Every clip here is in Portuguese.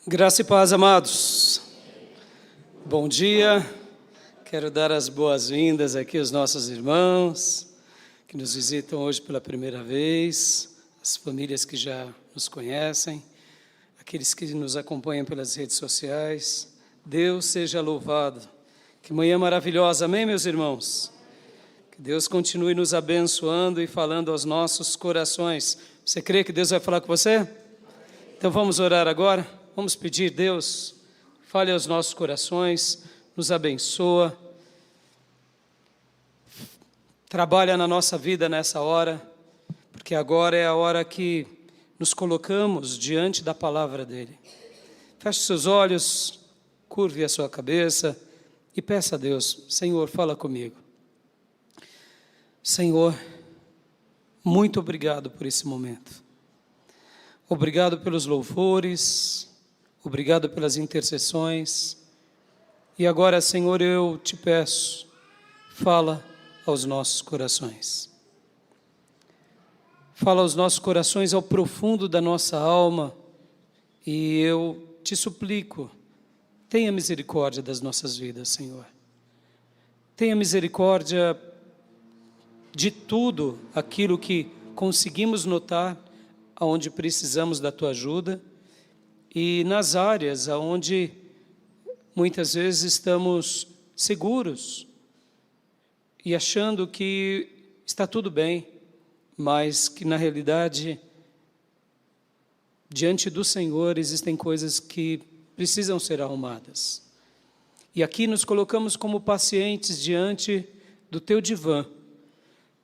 Graça e paz, amados. Bom dia. Quero dar as boas-vindas aqui aos nossos irmãos que nos visitam hoje pela primeira vez, as famílias que já nos conhecem, aqueles que nos acompanham pelas redes sociais. Deus seja louvado. Que manhã maravilhosa, amém, meus irmãos? Que Deus continue nos abençoando e falando aos nossos corações. Você crê que Deus vai falar com você? Então vamos orar agora? Vamos pedir, Deus, fale aos nossos corações, nos abençoa, trabalha na nossa vida nessa hora, porque agora é a hora que nos colocamos diante da palavra dEle. Feche seus olhos, curve a sua cabeça e peça a Deus: Senhor, fala comigo. Senhor, muito obrigado por esse momento. Obrigado pelos louvores, obrigado pelas intercessões. E agora, Senhor, eu te peço, fala aos nossos corações. Fala aos nossos corações, ao profundo da nossa alma. E eu te suplico, tenha misericórdia das nossas vidas, Senhor. Tenha misericórdia de tudo aquilo que conseguimos notar, aonde precisamos da tua ajuda, e nas áreas aonde muitas vezes estamos seguros e achando que está tudo bem, mas que na realidade, diante do Senhor, existem coisas que precisam ser arrumadas. E aqui nos colocamos como pacientes diante do teu divã,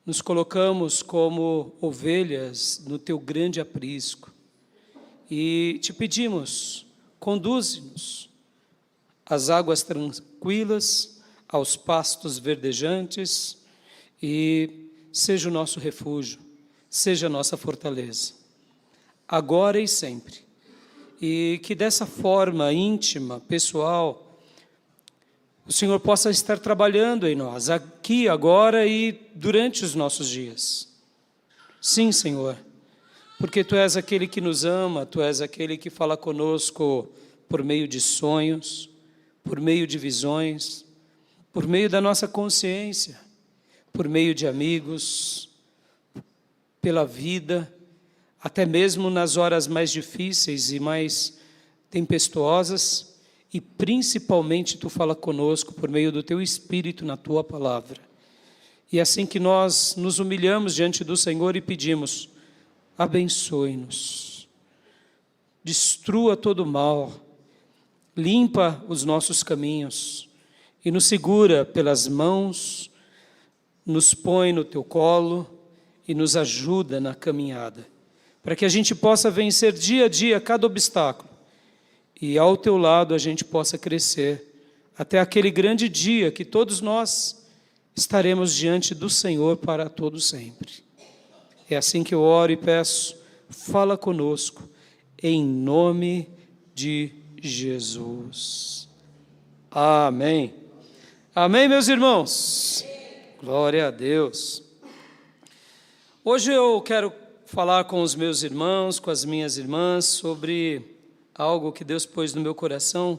nos colocamos como ovelhas no teu grande aprisco e te pedimos, conduze-nos às águas tranquilas, aos pastos verdejantes, e seja o nosso refúgio, seja a nossa fortaleza, agora e sempre. E que dessa forma íntima, pessoal, o Senhor possa estar trabalhando em nós, aqui, agora e durante os nossos dias. Sim, Senhor, porque Tu és aquele que nos ama, Tu és aquele que fala conosco por meio de sonhos, por meio de visões, por meio da nossa consciência, por meio de amigos, pela vida, até mesmo nas horas mais difíceis e mais tempestuosas. E principalmente Tu fala conosco por meio do Teu Espírito na Tua palavra. E assim que nós nos humilhamos diante do Senhor e pedimos: abençoe-nos, destrua todo o mal, limpa os nossos caminhos e nos segura pelas mãos, nos põe no Teu colo e nos ajuda na caminhada, para que a gente possa vencer dia a dia cada obstáculo. E ao Teu lado a gente possa crescer até aquele grande dia que todos nós estaremos diante do Senhor para todo sempre. É assim que eu oro e peço, fala conosco, em nome de Jesus. Amém. Amém, meus irmãos? Glória a Deus. Hoje eu quero falar com os meus irmãos, com as minhas irmãs, sobre algo que Deus pôs no meu coração,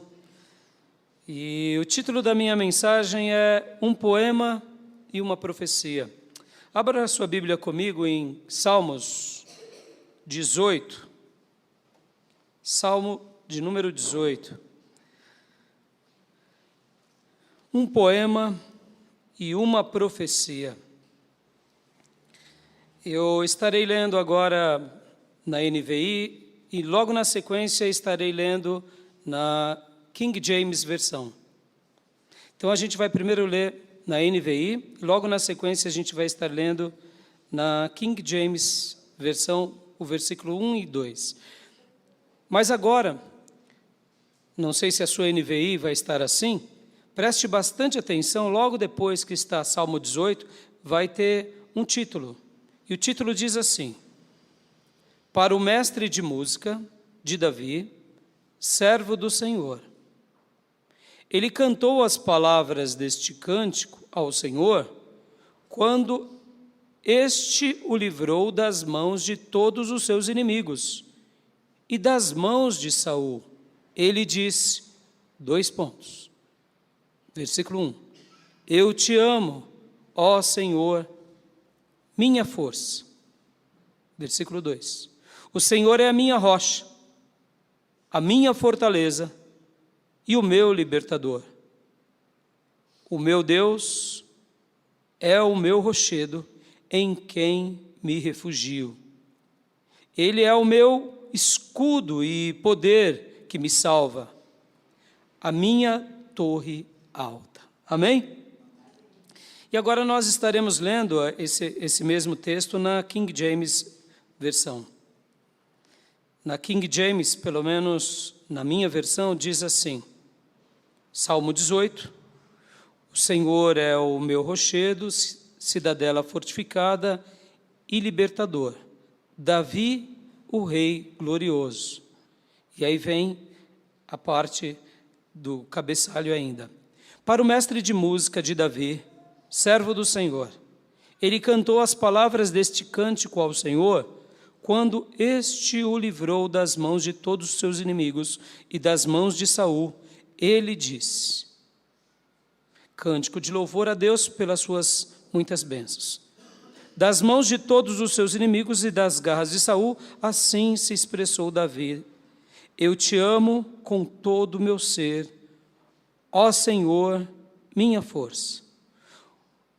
e o título da minha mensagem é Um Poema e uma Profecia. Abra a sua Bíblia comigo em Salmos 18, Salmo de número 18. Um poema e uma profecia. Eu estarei lendo agora na NVI, e logo na sequência estarei lendo na King James Versão. Então a gente vai primeiro ler na NVI, logo na sequência a gente vai estar lendo na King James Versão, o versículo 1 e 2. Mas agora, não sei se a sua NVI vai estar assim, preste bastante atenção, logo depois que está Salmo 18, vai ter um título. E o título diz assim: Para o mestre de música, de Davi, servo do Senhor. Ele cantou as palavras deste cântico ao Senhor, quando este o livrou das mãos de todos os seus inimigos e das mãos de Saul, Ele disse, 2 pontos. Versículo 1. Eu te amo, ó Senhor, minha força. Versículo 2. O Senhor é a minha rocha, a minha fortaleza e o meu libertador. O meu Deus é o meu rochedo, em quem me refugio. Ele é o meu escudo e poder que me salva, a minha torre alta. Amém? E agora nós estaremos lendo esse mesmo texto na King James versão. Na King James, pelo menos na minha versão, diz assim, Salmo 18, o Senhor é o meu rochedo, cidadela fortificada e libertador. Davi, o rei glorioso. E aí vem a parte do cabeçalho ainda. Para o mestre de música de Davi, servo do Senhor, ele cantou as palavras deste cântico ao Senhor, quando este o livrou das mãos de todos os seus inimigos e das mãos de Saul. Ele disse, cântico de louvor a Deus pelas suas muitas bênçãos. Das mãos de todos os seus inimigos e das garras de Saul, assim se expressou Davi. Eu te amo com todo o meu ser, ó Senhor, minha força.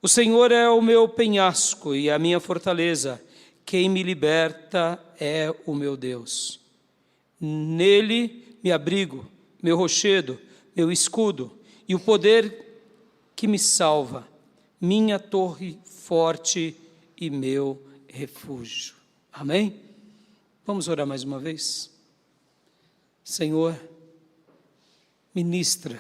O Senhor é o meu penhasco e a minha fortaleza. Quem me liberta é o meu Deus. Nele me abrigo, meu rochedo, meu escudo e o poder que me salva, minha torre forte e meu refúgio. Amém? Vamos orar mais uma vez? Senhor, ministra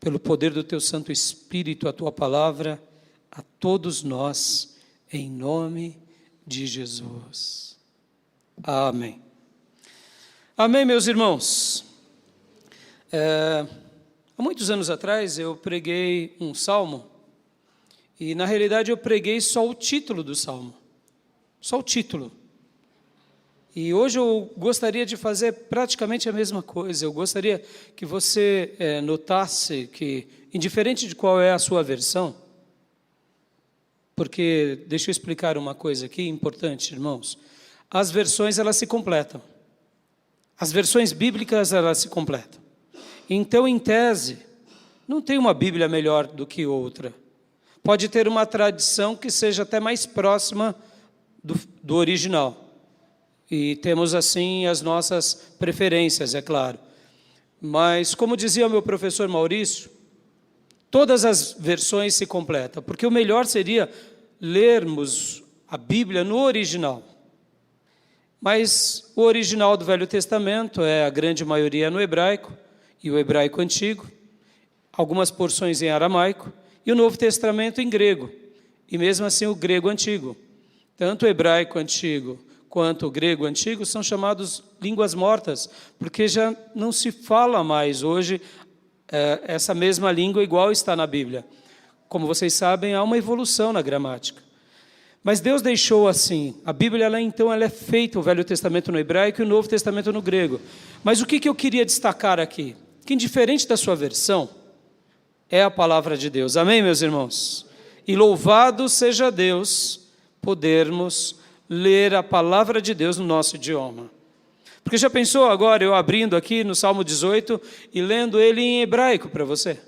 pelo poder do Teu Santo Espírito a Tua palavra a todos nós, em nome de Jesus. Amém. Amém, meus irmãos. Há muitos anos atrás eu preguei um salmo e na realidade eu preguei só o título do salmo, só o título. E hoje eu gostaria de fazer praticamente a mesma coisa. Eu gostaria que você notasse que, indiferente de qual é a sua versão, porque deixa eu explicar uma coisa aqui importante, irmãos. As versões, elas se completam. As versões bíblicas, elas se completam. Então, em tese, não tem uma Bíblia melhor do que outra. Pode ter uma tradição que seja até mais próxima do original. E temos, assim, as nossas preferências, é claro. Mas, como dizia o meu professor Maurício, todas as versões se completam, porque o melhor seria lermos a Bíblia no original. Mas o original do Velho Testamento é a grande maioria no hebraico, e o hebraico antigo, algumas porções em aramaico, e o Novo Testamento em grego, e mesmo assim o grego antigo. Tanto o hebraico antigo quanto o grego antigo são chamados línguas mortas, porque já não se fala mais hoje essa mesma língua igual está na Bíblia. Como vocês sabem, há uma evolução na gramática. Mas Deus deixou assim. A Bíblia, ela é feita, o Velho Testamento no hebraico e o Novo Testamento no grego. Mas o que eu queria destacar aqui? Que indiferente da sua versão, é a palavra de Deus. Amém, meus irmãos? E louvado seja Deus podermos ler a palavra de Deus no nosso idioma. Porque já pensou agora eu abrindo aqui no Salmo 18 e lendo ele em hebraico para você?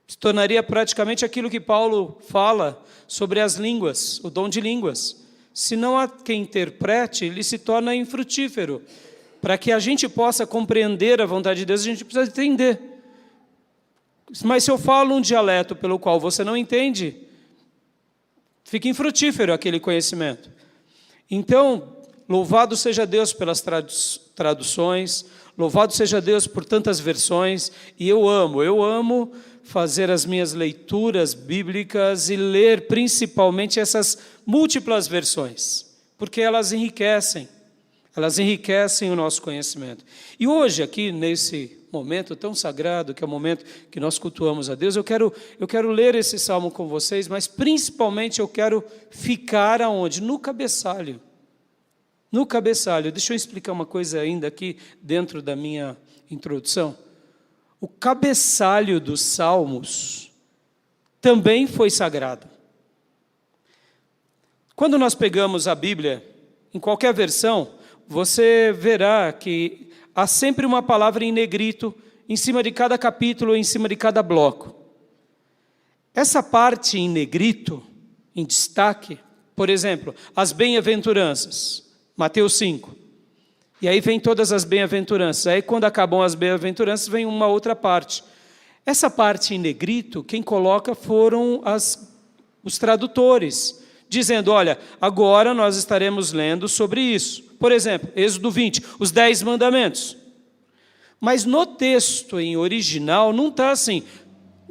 Se tornaria praticamente aquilo que Paulo fala sobre as línguas, o dom de línguas. Se não há quem interprete, ele se torna infrutífero. Para que a gente possa compreender a vontade de Deus, a gente precisa entender. Mas se eu falo um dialeto pelo qual você não entende, fica infrutífero aquele conhecimento. Então, louvado seja Deus pelas traduções, louvado seja Deus por tantas versões, e eu amo fazer as minhas leituras bíblicas e ler principalmente essas múltiplas versões, porque elas enriquecem o nosso conhecimento. E hoje, aqui nesse momento tão sagrado, que é o momento que nós cultuamos a Deus, eu quero ler esse salmo com vocês, mas principalmente eu quero ficar aonde? No cabeçalho. No cabeçalho, deixa eu explicar uma coisa ainda aqui dentro da minha introdução. O cabeçalho dos Salmos também foi sagrado. Quando nós pegamos a Bíblia, em qualquer versão, você verá que há sempre uma palavra em negrito em cima de cada capítulo, em cima de cada bloco. Essa parte em negrito, em destaque, por exemplo, as bem-aventuranças, Mateus 5. E aí vem todas as bem-aventuranças. Aí quando acabam as bem-aventuranças, vem uma outra parte. Essa parte em negrito, quem coloca foram os tradutores, dizendo, olha, agora nós estaremos lendo sobre isso. Por exemplo, Êxodo 20, os 10 mandamentos. Mas no texto em original não está assim,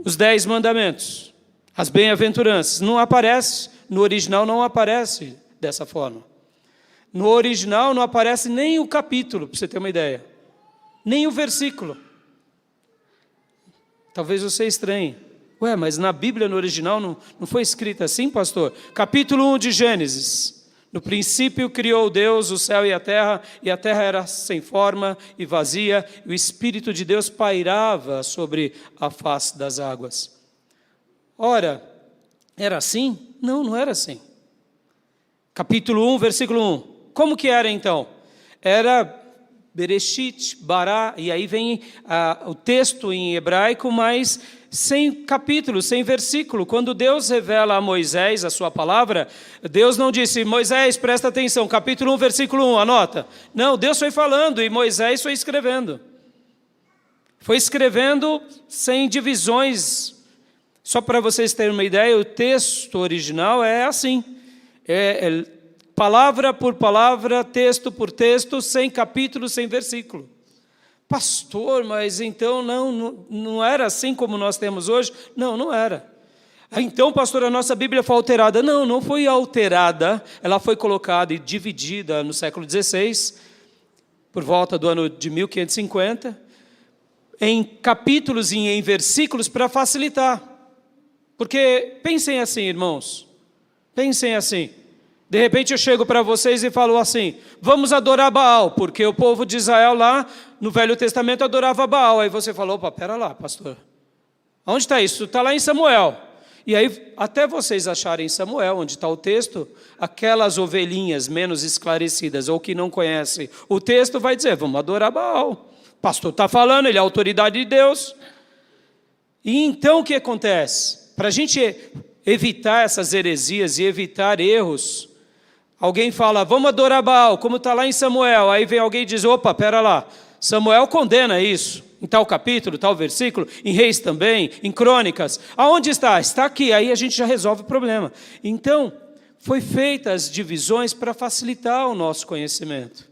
os 10 mandamentos, as bem-aventuranças. Não aparece, no original não aparece dessa forma. No original não aparece nem o capítulo, para você ter uma ideia, nem o versículo. Talvez você estranhe. Ué, mas na Bíblia, no original, não foi escrito assim, pastor? Capítulo 1 de Gênesis. No princípio criou Deus o céu e a terra era sem forma e vazia, e o Espírito de Deus pairava sobre a face das águas. Ora, era assim? Não, não era assim. Capítulo 1, versículo 1. Como que era então? Era Bereshit, Bará, e aí vem o texto em hebraico, mas sem capítulo, sem versículo. Quando Deus revela a Moisés a sua palavra, Deus não disse, Moisés, presta atenção, capítulo 1, versículo 1, anota. Não, Deus foi falando e Moisés foi escrevendo. Foi escrevendo sem divisões. Só para vocês terem uma ideia, o texto original é assim. Palavra por palavra, texto por texto, sem capítulo, sem versículo. Pastor, mas então não era assim como nós temos hoje? Não, não era. Então, pastor, a nossa Bíblia foi alterada. Não, não foi alterada. Ela foi colocada e dividida no século XVI, por volta do ano de 1550, em capítulos e em versículos para facilitar. Porque pensem assim, irmãos, pensem assim. De repente eu chego para vocês e falo assim, vamos adorar Baal, porque o povo de Israel lá no Velho Testamento adorava Baal. Aí você falou, opa, pera lá, pastor, onde está isso? Está lá em Samuel. E aí até vocês acharem em Samuel, onde está o texto, aquelas ovelhinhas menos esclarecidas ou que não conhecem o texto vai dizer, vamos adorar Baal. O pastor está falando, ele é a autoridade de Deus. E então o que acontece? Para a gente evitar essas heresias e evitar erros, alguém fala, vamos adorar Baal, como está lá em Samuel. Aí vem alguém e diz, opa, pera lá, Samuel condena isso, em tal capítulo, tal versículo, em Reis também, em Crônicas. Aonde está? Está aqui, aí a gente já resolve o problema. Então, foi feitas as divisões para facilitar o nosso conhecimento.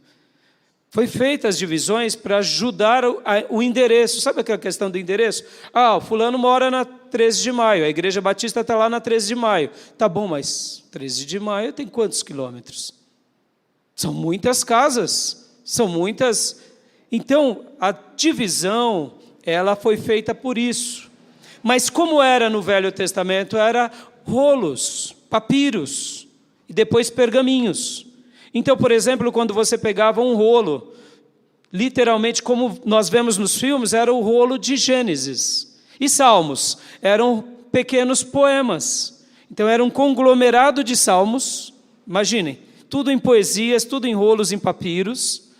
Foi feitas as divisões para ajudar o endereço. Sabe aquela questão do endereço? Ah, o fulano mora na 13 de maio, a Igreja Batista está lá na 13 de maio. Tá bom, mas 13 de maio tem quantos quilômetros? São muitas casas, são muitas. Então, a divisão, ela foi feita por isso. Mas como era no Velho Testamento, era rolos, papiros, e depois pergaminhos. Então, por exemplo, quando você pegava um rolo, literalmente como nós vemos nos filmes, era o rolo de Gênesis. E Salmos eram pequenos poemas. Então era um conglomerado de salmos, imaginem, tudo em poesias, tudo em rolos, em papiros.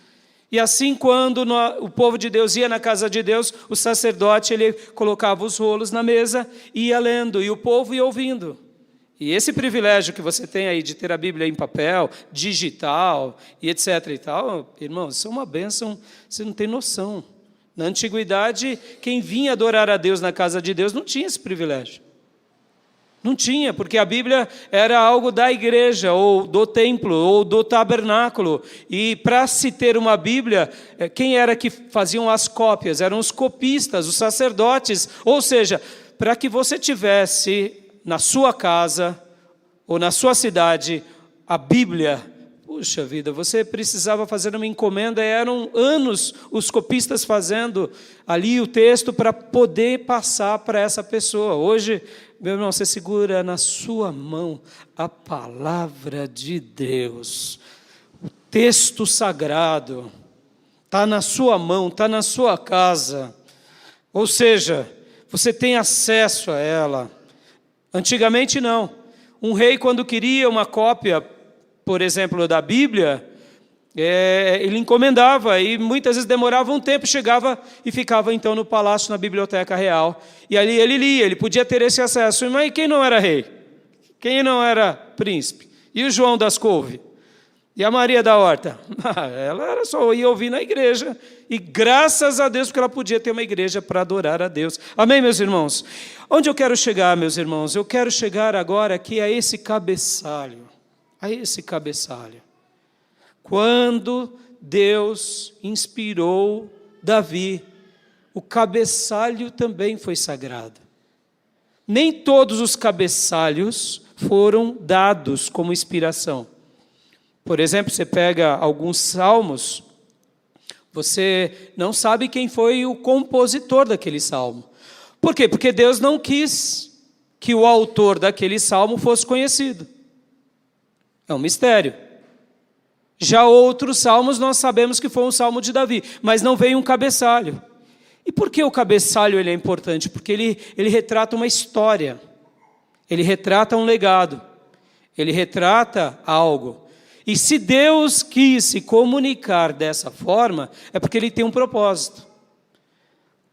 E assim, quando o povo de Deus ia na casa de Deus, o sacerdote ele colocava os rolos na mesa e ia lendo, e o povo ia ouvindo. E esse privilégio que você tem aí de ter a Bíblia em papel, digital e etc. e tal, irmãos, isso é uma bênção, você não tem noção. Na antiguidade, quem vinha adorar a Deus na casa de Deus não tinha esse privilégio. Não tinha, porque a Bíblia era algo da igreja, ou do templo, ou do tabernáculo. E para se ter uma Bíblia, quem era que faziam as cópias? Eram os copistas, os sacerdotes. Ou seja, para que você tivesse na sua casa ou na sua cidade a Bíblia, puxa vida, você precisava fazer uma encomenda, eram anos os copistas fazendo ali o texto para poder passar para essa pessoa. Hoje, meu irmão, você segura na sua mão a palavra de Deus. O texto sagrado, está na sua mão, está na sua casa, ou seja, você tem acesso a ela. Antigamente não. Um rei, quando queria uma cópia, por exemplo, da Bíblia, ele encomendava e muitas vezes demorava um tempo, chegava e ficava então no palácio, na biblioteca real. E ali ele lia, ele podia ter esse acesso. Mas quem não era rei? Quem não era príncipe? E o João das Couve? E a Maria da Horta? Ela era só ia ouvir na igreja. E graças a Deus, porque ela podia ter uma igreja para adorar a Deus. Amém, meus irmãos? Onde eu quero chegar, meus irmãos? Eu quero chegar agora aqui a esse cabeçalho. A esse cabeçalho. Quando Deus inspirou Davi, o cabeçalho também foi sagrado. Nem todos os cabeçalhos foram dados como inspiração. Por exemplo, você pega alguns salmos, você não sabe quem foi o compositor daquele salmo. Por quê? Porque Deus não quis que o autor daquele salmo fosse conhecido. É um mistério. Já outros salmos nós sabemos que foi um salmo de Davi, mas não veio um cabeçalho. E por que o cabeçalho ele é importante? Porque ele retrata uma história, ele retrata um legado, ele retrata algo. E se Deus quis se comunicar dessa forma, é porque Ele tem um propósito.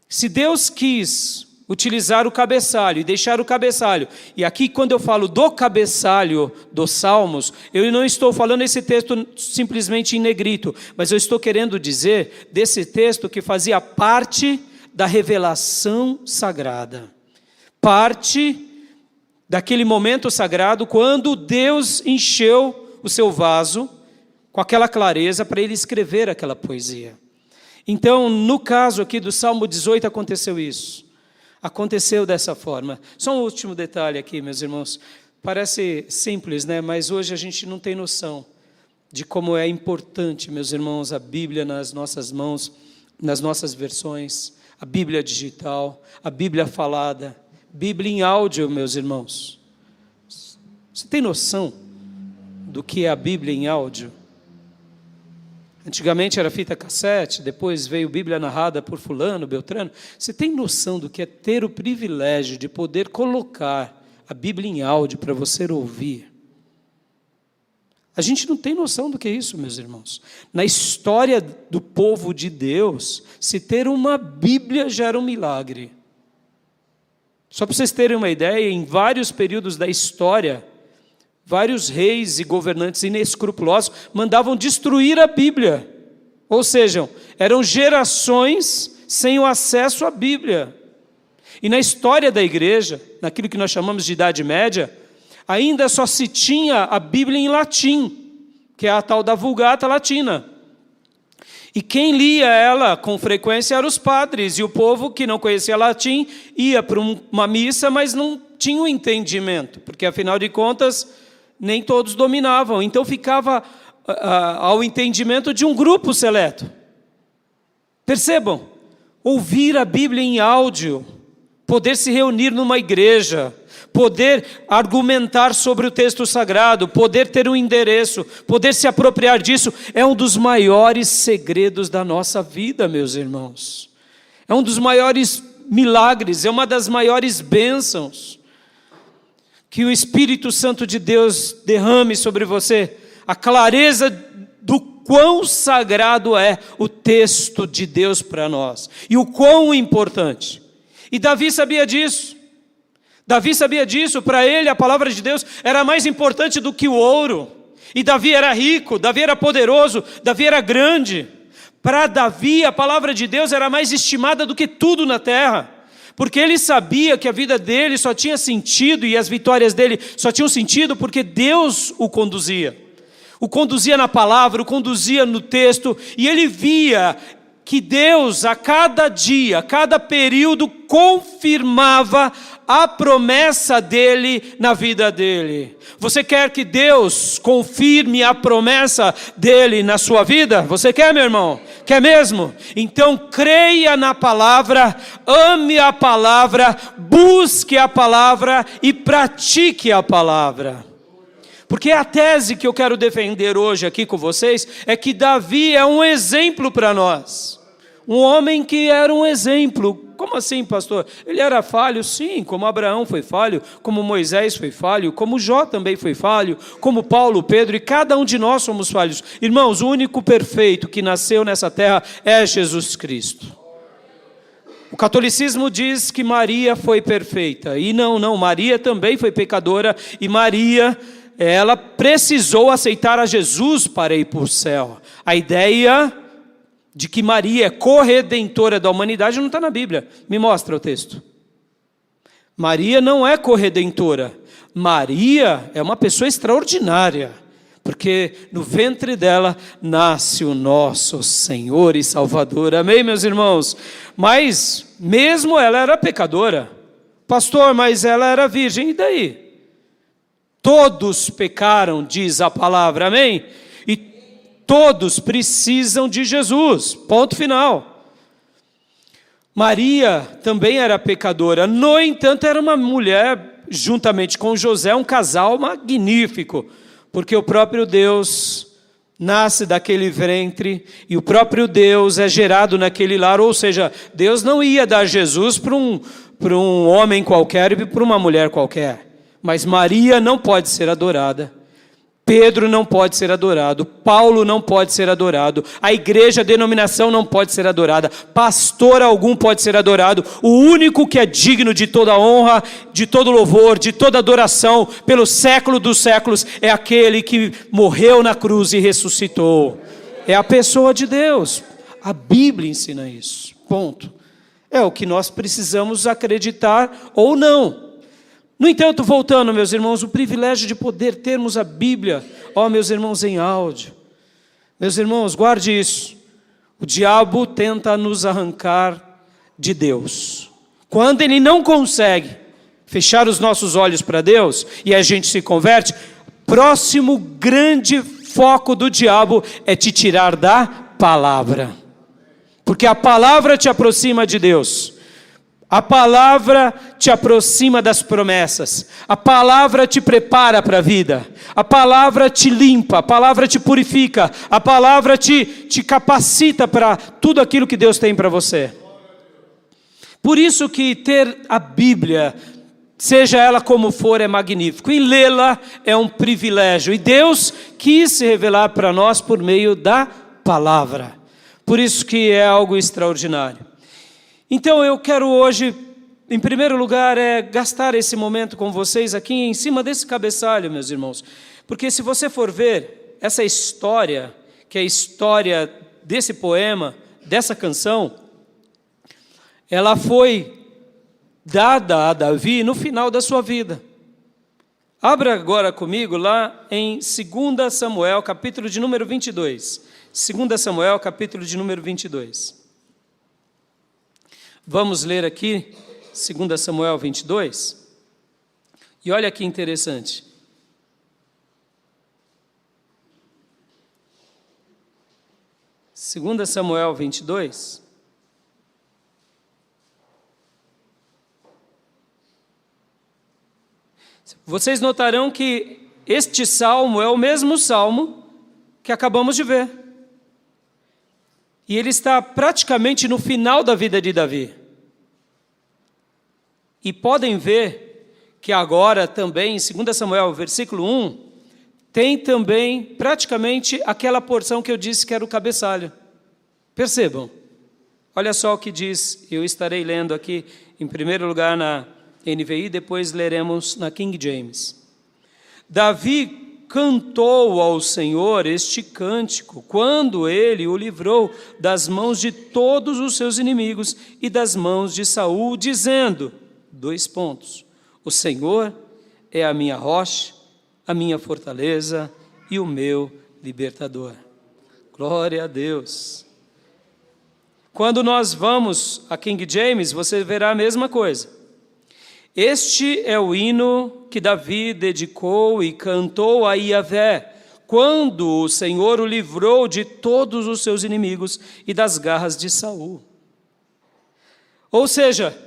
Se Deus quis utilizar o cabeçalho e deixar o cabeçalho, e aqui quando eu falo do cabeçalho dos Salmos, eu não estou falando esse texto simplesmente em negrito, mas eu estou querendo dizer desse texto que fazia parte da revelação sagrada. Parte daquele momento sagrado quando Deus encheu o seu vaso com aquela clareza para ele escrever aquela poesia. Então, no caso aqui do Salmo 18 aconteceu isso. Aconteceu dessa forma. Só um último detalhe aqui, meus irmãos. Parece simples, né? Mas hoje a gente não tem noção de como é importante, meus irmãos, a Bíblia nas nossas mãos, nas nossas versões, a Bíblia digital, a Bíblia falada, Bíblia em áudio, meus irmãos. Você tem noção do que é a Bíblia em áudio? Antigamente era fita cassete, depois veio Bíblia narrada por fulano, beltrano. Você tem noção do que é ter o privilégio de poder colocar a Bíblia em áudio para você ouvir? A gente não tem noção do que é isso, meus irmãos. Na história do povo de Deus, se ter uma Bíblia já era um milagre. Só para vocês terem uma ideia, em vários períodos da história, vários reis e governantes inescrupulosos mandavam destruir a Bíblia. Ou seja, eram gerações sem o acesso à Bíblia. E na história da igreja, naquilo que nós chamamos de Idade Média, ainda só se tinha a Bíblia em latim, que é a tal da Vulgata Latina. E quem lia ela com frequência eram os padres, e o povo que não conhecia latim ia para uma missa, mas não tinha o entendimento, porque afinal de contas nem todos dominavam, então ficava ao entendimento de um grupo seleto. Percebam, ouvir a Bíblia em áudio, poder se reunir numa igreja, poder argumentar sobre o texto sagrado, poder ter um endereço, poder se apropriar disso, é um dos maiores segredos da nossa vida, meus irmãos. É um dos maiores milagres, é uma das maiores bênçãos. Que o Espírito Santo de Deus derrame sobre você a clareza do quão sagrado é o texto de Deus para nós e o quão importante. E Davi sabia disso. Davi sabia disso. Para ele a palavra de Deus era mais importante do que o ouro. E Davi era rico, Davi era poderoso, Davi era grande. Para Davi a palavra de Deus era mais estimada do que tudo na terra. Porque ele sabia que a vida dele só tinha sentido e as vitórias dele só tinham sentido porque Deus o conduzia. O conduzia na palavra, o conduzia no texto, e ele via que Deus a cada dia, a cada período confirmava a promessa dele na vida dele. Você quer que Deus confirme a promessa dele na sua vida? Você quer, meu irmão? Quer mesmo? Então creia na palavra, ame a palavra, busque a palavra e pratique a palavra. Porque a tese que eu quero defender hoje aqui com vocês é que Davi é um exemplo para nós. Um homem que era um exemplo. Como assim, pastor? Ele era falho? Sim, como Abraão foi falho, como Moisés foi falho, como Jó também foi falho, como Paulo, Pedro, e cada um de nós somos falhos. Irmãos, o único perfeito que nasceu nessa terra é Jesus Cristo. O catolicismo diz que Maria foi perfeita, e não, Maria também foi pecadora, e Maria, ela precisou aceitar a Jesus para ir para o céu. A ideia de que Maria é corredentora da humanidade não está na Bíblia. Me mostra o texto. Maria não é corredentora. Maria é uma pessoa extraordinária, porque no ventre dela nasce o nosso Senhor e Salvador. Amém, meus irmãos? Mas mesmo ela era pecadora. Pastor, mas ela era virgem, e daí? Todos pecaram, diz a palavra, amém? E todos precisam de Jesus, ponto final. Maria também era pecadora, no entanto era uma mulher, juntamente com José, um casal magnífico, porque o próprio Deus nasce daquele ventre, e o próprio Deus é gerado naquele lar, ou seja, Deus não ia dar Jesus para um homem qualquer e para uma mulher qualquer, mas Maria não pode ser adorada. Pedro não pode ser adorado, Paulo não pode ser adorado, a igreja, a denominação não pode ser adorada, pastor algum pode ser adorado. O único que é digno de toda honra, de todo louvor, de toda adoração, pelo século dos séculos, é aquele que morreu na cruz e ressuscitou. É a pessoa de Deus. A Bíblia ensina isso, ponto. É o que nós precisamos acreditar ou não. No entanto, voltando, meus irmãos, o privilégio de poder termos a Bíblia, meus irmãos, em áudio. Meus irmãos, guarde isso. O diabo tenta nos arrancar de Deus. Quando ele não consegue fechar os nossos olhos para Deus e a gente se converte, próximo grande foco do diabo é te tirar da palavra. Porque a palavra te aproxima de Deus. A palavra te aproxima das promessas, a palavra te prepara para a vida, a palavra te limpa, a palavra te purifica, a palavra te capacita para tudo aquilo que Deus tem para você. Por isso que ter a Bíblia, seja ela como for, é magnífico, e lê-la é um privilégio, e Deus quis se revelar para nós por meio da palavra, por isso que é algo extraordinário. Então eu quero hoje, em primeiro lugar, gastar esse momento com vocês aqui em cima desse cabeçalho, meus irmãos. Porque se você for ver essa história, que é a história desse poema, dessa canção, ela foi dada a Davi no final da sua vida. Abra agora comigo lá em 2 Samuel, capítulo de número 22. 2 Samuel, capítulo de número 22. Vamos ler aqui, 2 Samuel 22, e olha que interessante. Segunda Samuel 22, vocês notarão que este salmo é o mesmo salmo que acabamos de ver. E ele está praticamente no final da vida de Davi. E podem ver que agora também, em 2 Samuel, versículo 1, tem também praticamente aquela porção que eu disse que era o cabeçalho. Percebam. Olha só o que diz, eu estarei lendo aqui, em primeiro lugar na NVI, depois leremos na King James. Davi cantou ao Senhor este cântico, quando ele o livrou das mãos de todos os seus inimigos e das mãos de Saul, dizendo, o Senhor é a minha rocha, a minha fortaleza e o meu libertador. Glória a Deus. Quando nós vamos a King James, você verá a mesma coisa. Este é o hino que Davi dedicou e cantou a Yahvé, quando o Senhor o livrou de todos os seus inimigos e das garras de Saul. Ou seja,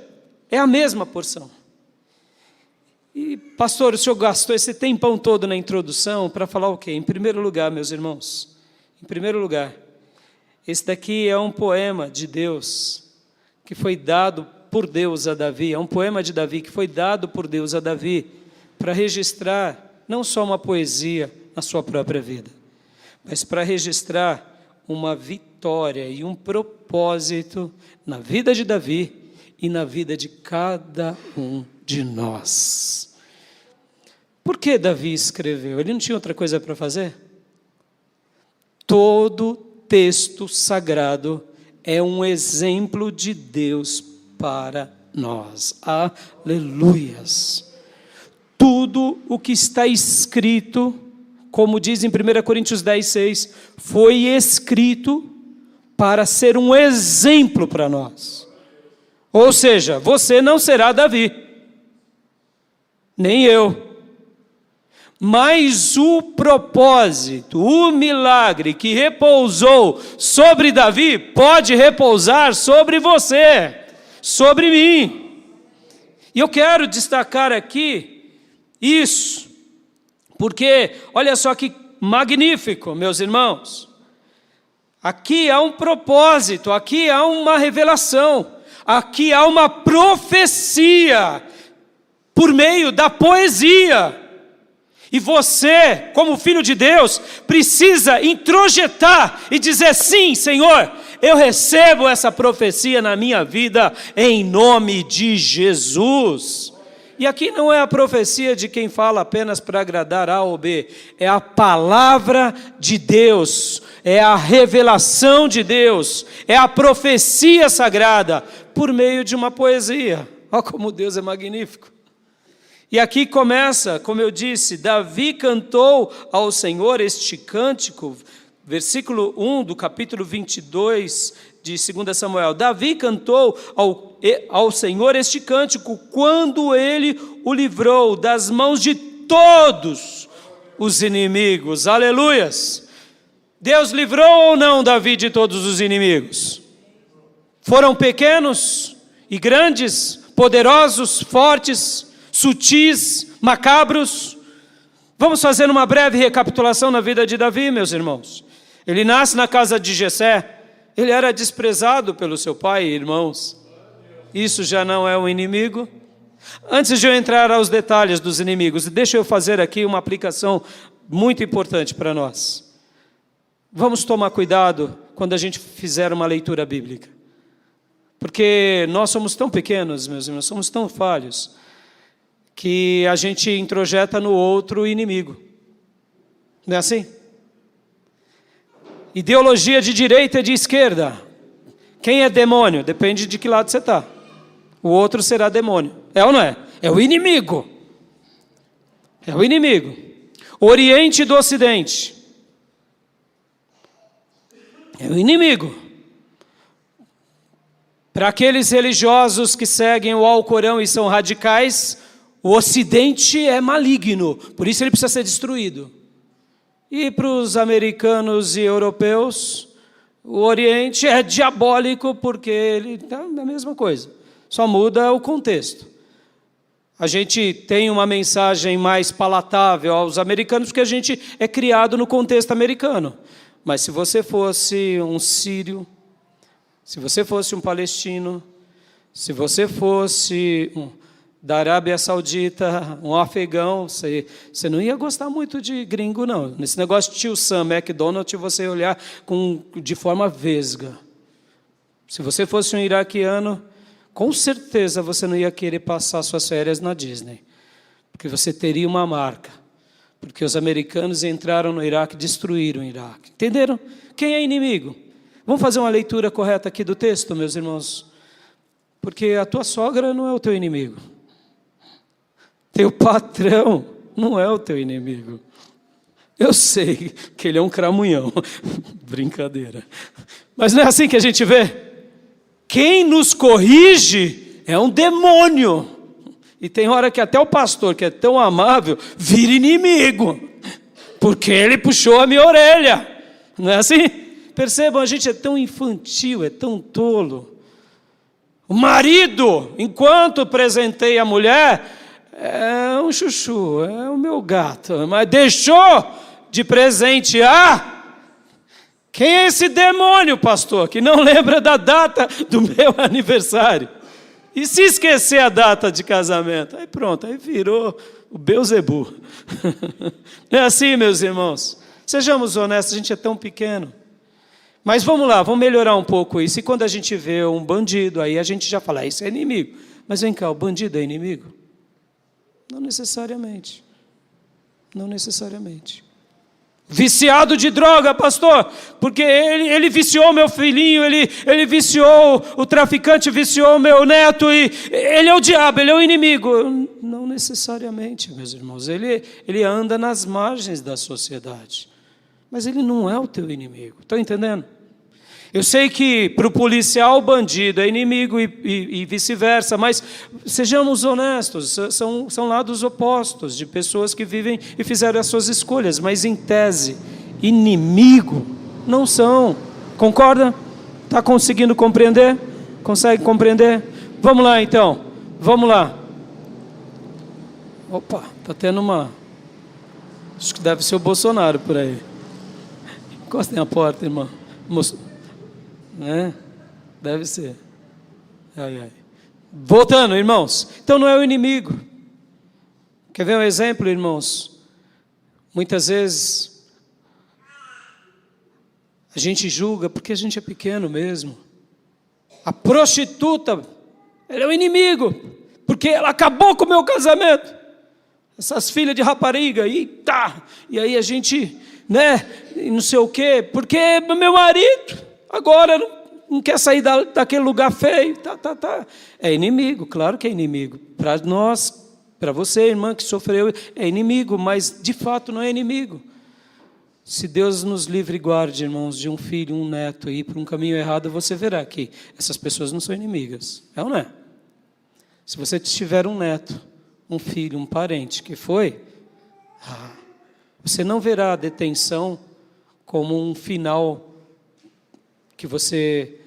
é a mesma porção. E, pastor, o senhor gastou esse tempão todo na introdução para falar o quê? Em primeiro lugar, meus irmãos, em primeiro lugar, esse daqui é um poema de Deus, que foi dado por Deus a Davi, é um poema de Davi que foi dado por Deus a Davi, para registrar não só uma poesia na sua própria vida, mas para registrar uma vitória e um propósito na vida de Davi e na vida de cada um de nós. Por que Davi escreveu? Ele não tinha outra coisa para fazer? Todo texto sagrado é um exemplo de Deus para nós. Aleluias! Tudo o que está escrito, como diz em 1 Coríntios 10:6, foi escrito para ser um exemplo para nós. Ou seja, você não será Davi, nem eu. Mas o propósito, o milagre que repousou sobre Davi, pode repousar sobre você, sobre mim. E eu quero destacar aqui isso, porque olha só que magnífico, meus irmãos. Aqui há um propósito, aqui há uma revelação, aqui há uma profecia por meio da poesia. E você, como filho de Deus, precisa introjetar e dizer: sim, Senhor, eu recebo essa profecia na minha vida, em nome de Jesus. E aqui não é a profecia de quem fala apenas para agradar A ou B, é a palavra de Deus, é a revelação de Deus, é a profecia sagrada, por meio de uma poesia. Olha como Deus é magnífico. E aqui começa, como eu disse, Davi cantou ao Senhor este cântico, versículo 1 do capítulo 22 de 2 Samuel. Davi cantou ao Senhor este cântico quando ele o livrou das mãos de todos os inimigos. Aleluias! Deus livrou ou não Davi de todos os inimigos? Foram pequenos e grandes, poderosos, fortes, sutis, macabros. Vamos fazer uma breve recapitulação na vida de Davi, meus irmãos. Ele nasce na casa de Jessé. Ele era desprezado pelo seu pai e irmãos. Isso já não é um inimigo? Antes de eu entrar aos detalhes dos inimigos, deixa eu fazer aqui uma aplicação muito importante para nós. Vamos tomar cuidado quando a gente fizer uma leitura bíblica. Porque nós somos tão pequenos, meus irmãos, somos tão falhos, que a gente introjeta no outro o inimigo. Não é assim? Ideologia de direita e de esquerda. Quem é demônio? Depende de que lado você está. O outro será demônio. É ou não é? É o inimigo. É o inimigo. Oriente do Ocidente. É o inimigo. Para aqueles religiosos que seguem o Alcorão e são radicais, o Ocidente é maligno, por isso ele precisa ser destruído. E para os americanos e europeus, o Oriente é diabólico porque ele está a mesma coisa, só muda o contexto. A gente tem uma mensagem mais palatável aos americanos porque a gente é criado no contexto americano. Mas se você fosse um sírio, se você fosse um palestino, se você fosse da Arábia Saudita, um afegão, você não ia gostar muito de gringo, não. Nesse negócio de tio Sam, McDonald's, você ia olhar de forma vesga. Se você fosse um iraquiano, com certeza você não ia querer passar suas férias na Disney, porque você teria uma marca, porque os americanos entraram no Iraque e destruíram o Iraque. Entenderam? Quem é inimigo? Vamos fazer uma leitura correta aqui do texto, meus irmãos, porque a tua sogra não é o teu inimigo. Teu patrão não é o teu inimigo. Eu sei que ele é um cramunhão. Brincadeira. Mas não é assim que a gente vê? Quem nos corrige é um demônio. E tem hora que até o pastor, que é tão amável, vira inimigo. Porque ele puxou a minha orelha. Não é assim? Percebam, a gente é tão infantil, é tão tolo. O marido, enquanto presenteia a mulher, é um chuchu, é o meu gato, mas deixou de presentear. Quem é esse demônio, pastor, que não lembra da data do meu aniversário? E se esquecer a data de casamento? Aí pronto, aí virou o Beuzebu. Não é assim, meus irmãos? Sejamos honestos, a gente é tão pequeno. Mas vamos lá, vamos melhorar um pouco isso. E quando a gente vê um bandido, aí a gente já fala, isso é inimigo. Mas vem cá, o bandido é inimigo? Não necessariamente. Não necessariamente. Viciado de droga, pastor, porque ele viciou meu filhinho, ele viciou, o traficante viciou meu neto, e ele é o diabo, ele é o inimigo. Não necessariamente, meus irmãos, ele anda nas margens da sociedade, mas ele não é o teu inimigo, estão entendendo? Eu sei que para o policial o bandido é inimigo e vice-versa, mas sejamos honestos, são lados opostos de pessoas que vivem e fizeram as suas escolhas, mas em tese, inimigo não são. Concorda? Está conseguindo compreender? Consegue compreender? Vamos lá então, vamos lá. Opa, está tendo uma... Acho que deve ser o Bolsonaro por aí. Encostem a porta, irmão. Deve ser. Voltando, irmãos. Então não é o inimigo. Quer ver um exemplo, irmãos? Muitas vezes a gente julga porque a gente é pequeno mesmo. A prostituta, ela é o inimigo, porque ela acabou com o meu casamento. Essas filhas de rapariga, e aí a gente, não sei o quê, porque meu marido agora não quer sair daquele lugar feio. É inimigo, claro que é inimigo. Para nós, para você, irmã que sofreu, é inimigo, mas de fato não é inimigo. Se Deus nos livre e guarde, irmãos, de um filho, um neto, ir para um caminho errado, você verá que essas pessoas não são inimigas. É ou não é? Se você tiver um neto, um filho, um parente que foi, você não verá a detenção como um final que você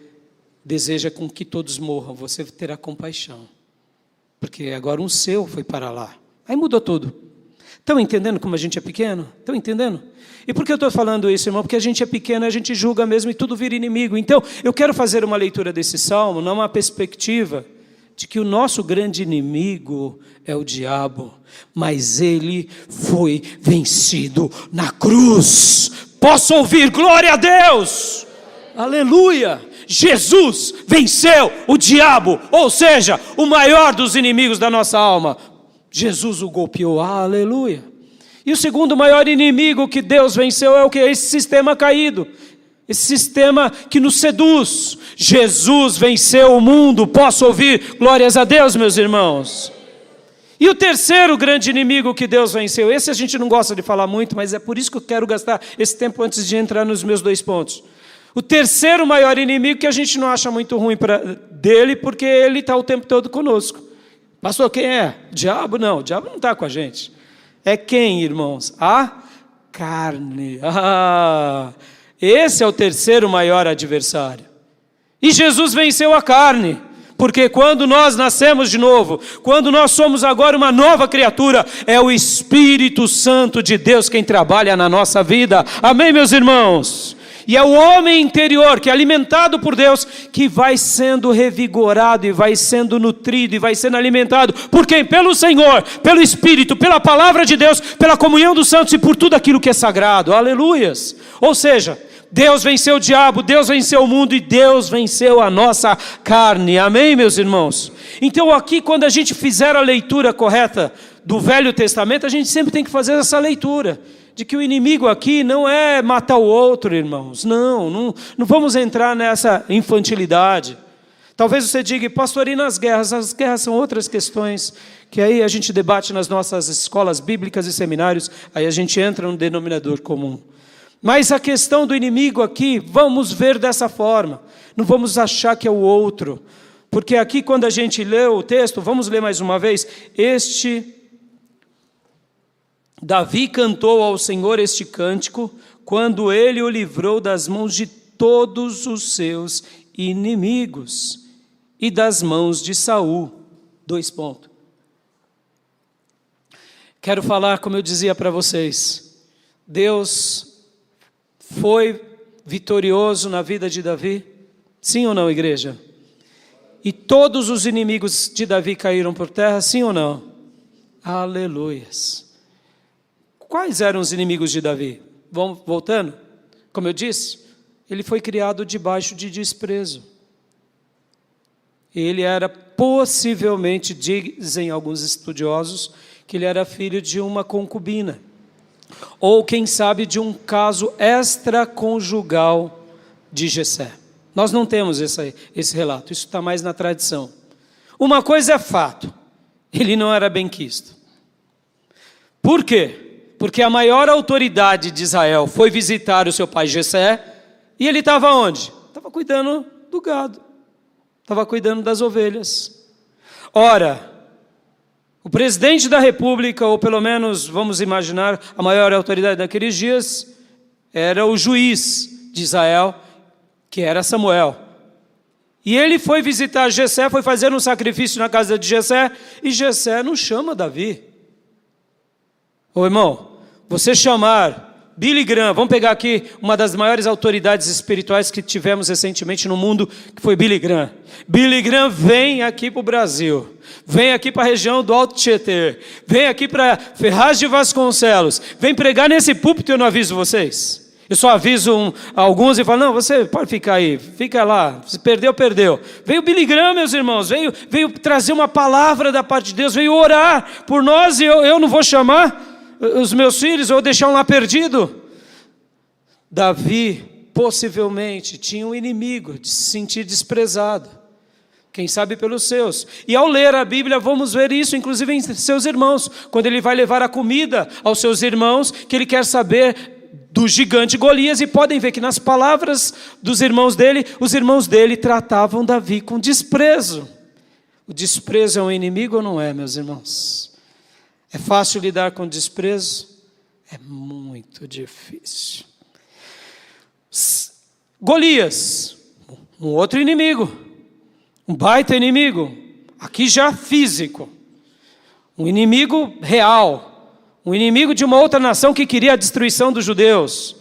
deseja com que todos morram, você terá compaixão. Porque agora um seu foi para lá. Aí mudou tudo. Estão entendendo como a gente é pequeno? Estão entendendo? E por que eu estou falando isso, irmão? Porque a gente é pequeno, a gente julga mesmo e tudo vira inimigo. Então, eu quero fazer uma leitura desse salmo numa perspectiva de que o nosso grande inimigo é o diabo, mas ele foi vencido na cruz. Posso ouvir glória a Deus? Aleluia! Jesus venceu o diabo, ou seja, o maior dos inimigos da nossa alma. Jesus o golpeou, aleluia. E o segundo maior inimigo que Deus venceu é o que? Esse sistema caído, esse sistema que nos seduz. Jesus venceu o mundo, posso ouvir glórias a Deus, meus irmãos? E o terceiro grande inimigo que Deus venceu, esse a gente não gosta de falar muito, mas é por isso que eu quero gastar esse tempo antes de entrar nos meus 2 pontos. O terceiro maior inimigo que a gente não acha muito ruim dele, porque ele está o tempo todo conosco. Pastor, quem é? Diabo? Não, o diabo não está com a gente. É quem, irmãos? A carne. Esse é o terceiro maior adversário. E Jesus venceu a carne, porque quando nós nascemos de novo, quando nós somos agora uma nova criatura, é o Espírito Santo de Deus quem trabalha na nossa vida. Amém, meus irmãos? E é o homem interior, que é alimentado por Deus, que vai sendo revigorado e vai sendo nutrido e vai sendo alimentado. Por quem? Pelo Senhor, pelo Espírito, pela palavra de Deus, pela comunhão dos santos e por tudo aquilo que é sagrado. Aleluias! Ou seja, Deus venceu o diabo, Deus venceu o mundo e Deus venceu a nossa carne. Amém, meus irmãos? Então aqui, quando a gente fizer a leitura correta do Velho Testamento, a gente sempre tem que fazer essa leitura. De que o inimigo aqui não é matar o outro, irmãos. Não vamos entrar nessa infantilidade. Talvez você diga, pastor, e nas guerras? As guerras são outras questões, que aí a gente debate nas nossas escolas bíblicas e seminários, aí a gente entra num denominador comum. Mas a questão do inimigo aqui, vamos ver dessa forma. Não vamos achar que é o outro. Porque aqui, quando a gente lê o texto, vamos ler mais uma vez, Davi cantou ao Senhor este cântico, quando ele o livrou das mãos de todos os seus inimigos e das mãos de Saul. 2 pontos. Quero falar, como eu dizia para vocês, Deus foi vitorioso na vida de Davi? Sim ou não, igreja? E todos os inimigos de Davi caíram por terra, sim ou não? Aleluias. Quais eram os inimigos de Davi? Vamos voltando? Como eu disse, ele foi criado debaixo de desprezo. Ele era possivelmente, dizem alguns estudiosos, que ele era filho de uma concubina. Ou, quem sabe, de um caso extraconjugal de Jessé. Nós não temos esse relato, isso está mais na tradição. Uma coisa é fato, ele não era benquisto. Por quê? Porque a maior autoridade de Israel foi visitar o seu pai Jessé, e ele estava onde? Estava cuidando do gado, estava cuidando das ovelhas. Ora, o presidente da república, ou pelo menos, vamos imaginar, a maior autoridade daqueles dias, era o juiz de Israel, que era Samuel. E ele foi visitar Jessé, foi fazer um sacrifício na casa de Jessé, e Jessé não chama Davi. Ô irmão, você chamar Billy Graham, vamos pegar aqui uma das maiores autoridades espirituais que tivemos recentemente no mundo, que foi Billy Graham. Billy Graham vem aqui para o Brasil, vem aqui para a região do Alto Tietê, vem aqui para Ferraz de Vasconcelos, vem pregar nesse púlpito, eu não aviso vocês. Eu só aviso alguns e falo, não, você pode ficar aí, fica lá, se perdeu, perdeu. Veio Billy Graham, meus irmãos, veio trazer uma palavra da parte de Deus, veio orar por nós, e eu não vou chamar os meus filhos, ou deixar um lá perdido. Davi, possivelmente, tinha um inimigo de se sentir desprezado, quem sabe pelos seus. E ao ler a Bíblia, vamos ver isso, inclusive em seus irmãos, quando ele vai levar a comida aos seus irmãos, que ele quer saber do gigante Golias, e podem ver que nas palavras dos irmãos dele, os irmãos dele tratavam Davi com desprezo. O desprezo é um inimigo ou não é, meus irmãos? É fácil lidar com desprezo? É muito difícil. Golias, um outro inimigo, um baita inimigo, aqui já físico, um inimigo real, um inimigo de uma outra nação que queria a destruição dos judeus.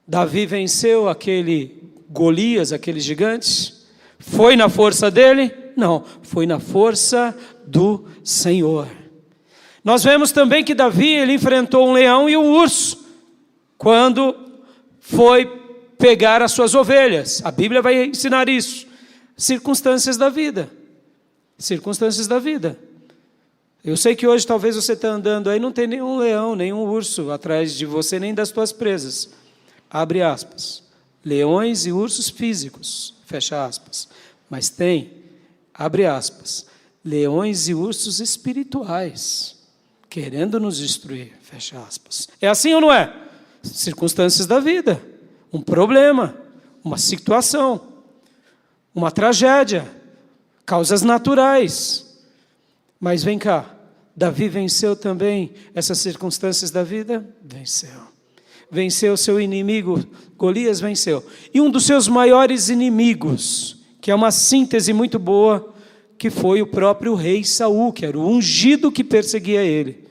Davi venceu aquele Golias, aquele gigante? Foi na força dele? Não, foi na força do Senhor. Nós vemos também que Davi, ele enfrentou um leão e um urso, quando foi pegar as suas ovelhas. A Bíblia vai ensinar isso. Circunstâncias da vida. Circunstâncias da vida. Eu sei que hoje talvez você está andando aí, não tem nenhum leão, nenhum urso atrás de você, nem das tuas presas. Abre aspas. Leões e ursos físicos, fecha aspas. Mas tem, abre aspas, leões e ursos espirituais, querendo nos destruir, fecha aspas. É assim ou não é? Circunstâncias da vida, um problema, uma situação, uma tragédia, causas naturais. Mas vem cá, Davi venceu também essas circunstâncias da vida? Venceu. Venceu seu inimigo, Golias venceu. E um dos seus maiores inimigos, que é uma síntese muito boa, que foi o próprio rei Saul, que era o ungido que perseguia ele.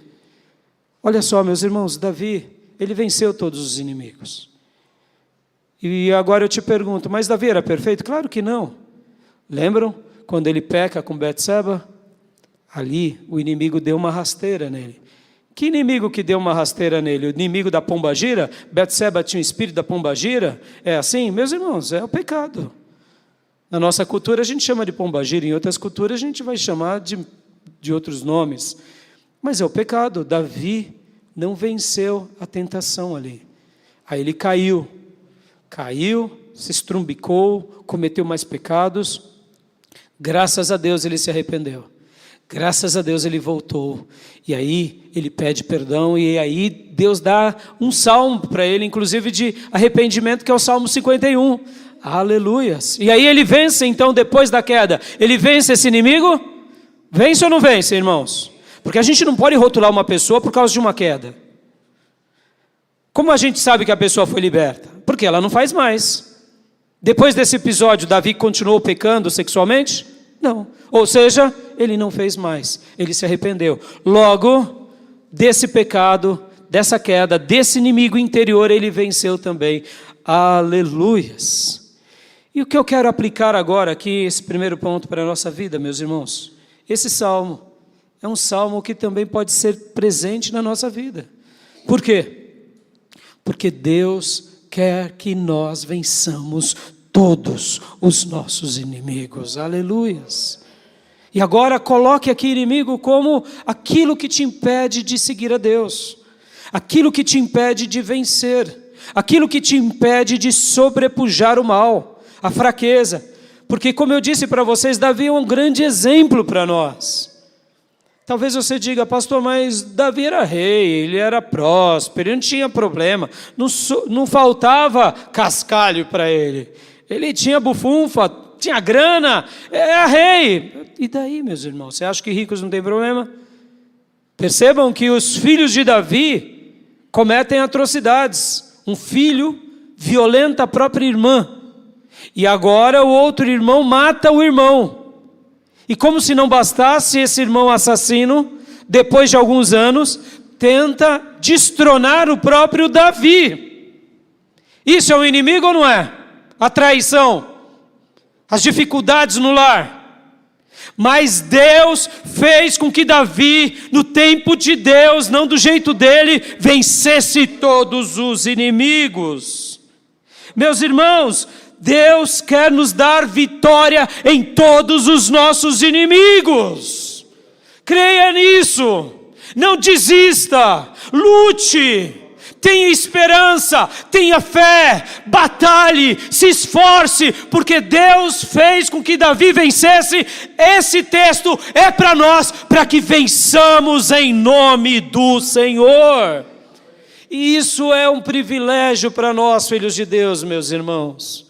Olha só, meus irmãos, Davi, ele venceu todos os inimigos. E agora eu te pergunto, mas Davi era perfeito? Claro que não. Lembram quando ele peca com Betseba? Ali, o inimigo deu uma rasteira nele. Que inimigo que deu uma rasteira nele? O inimigo da pombagira? Betseba tinha o espírito da pombagira? É assim? Meus irmãos, é o pecado. Na nossa cultura a gente chama de pombagira, em outras culturas a gente vai chamar de outros nomes. Mas é o pecado. Davi não venceu a tentação ali. Aí ele caiu, se estrumbicou, cometeu mais pecados. Graças a Deus ele se arrependeu. Graças a Deus ele voltou, e aí ele pede perdão, e aí Deus dá um salmo para ele, inclusive de arrependimento, que é o Salmo 51, aleluias. E aí ele vence então, depois da queda, ele vence esse inimigo? Vence ou não vence, irmãos? Porque a gente não pode rotular uma pessoa por causa de uma queda. Como a gente sabe que a pessoa foi liberta? Porque ela não faz mais. Depois desse episódio, Davi continuou pecando sexualmente? Não. Ou seja, ele não fez mais, ele se arrependeu. Logo, desse pecado, dessa queda, desse inimigo interior, ele venceu também. Aleluias! E o que eu quero aplicar agora aqui, esse primeiro ponto para a nossa vida, meus irmãos? Esse salmo é um salmo que também pode ser presente na nossa vida. Por quê? Porque Deus quer que nós vençamos todos os nossos inimigos. Aleluias! E agora coloque aqui inimigo como aquilo que te impede de seguir a Deus, aquilo que te impede de vencer, aquilo que te impede de sobrepujar o mal, a fraqueza. Porque, como eu disse para vocês, Davi é um grande exemplo para nós. Talvez você diga, pastor, mas Davi era rei, ele era próspero, ele não tinha problema, não faltava cascalho para ele. Ele tinha bufunfa, tinha grana, era rei. E daí, meus irmãos, você acha que ricos não tem problema? Percebam que os filhos de Davi cometem atrocidades. Um filho violenta a própria irmã. E agora o outro irmão mata o irmão. E como se não bastasse, esse irmão assassino, depois de alguns anos, tenta destronar o próprio Davi. Isso é um inimigo ou não é? A traição, as dificuldades no lar. Mas Deus fez com que Davi, no tempo de Deus, não do jeito dele, vencesse todos os inimigos. Meus irmãos, Deus quer nos dar vitória em todos os nossos inimigos. Creia nisso. Não desista. Lute. Tenha esperança. Tenha fé. Batalhe. Se esforce. Porque Deus fez com que Davi vencesse. Esse texto é para nós, para que vençamos em nome do Senhor. E isso é um privilégio para nós, filhos de Deus, meus irmãos.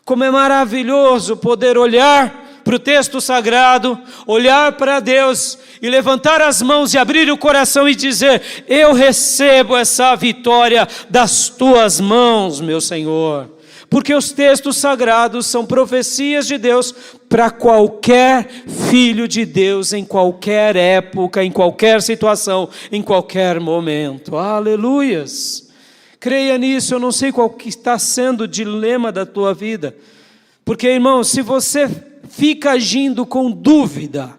Como é maravilhoso poder olhar para o texto sagrado, olhar para Deus e levantar as mãos e abrir o coração e dizer: eu recebo essa vitória das tuas mãos, meu Senhor. Porque os textos sagrados são profecias de Deus para qualquer filho de Deus, em qualquer época, em qualquer situação, em qualquer momento. Aleluias! Creia nisso. Eu não sei qual que está sendo o dilema da tua vida. Porque, irmão, se você fica agindo com dúvida,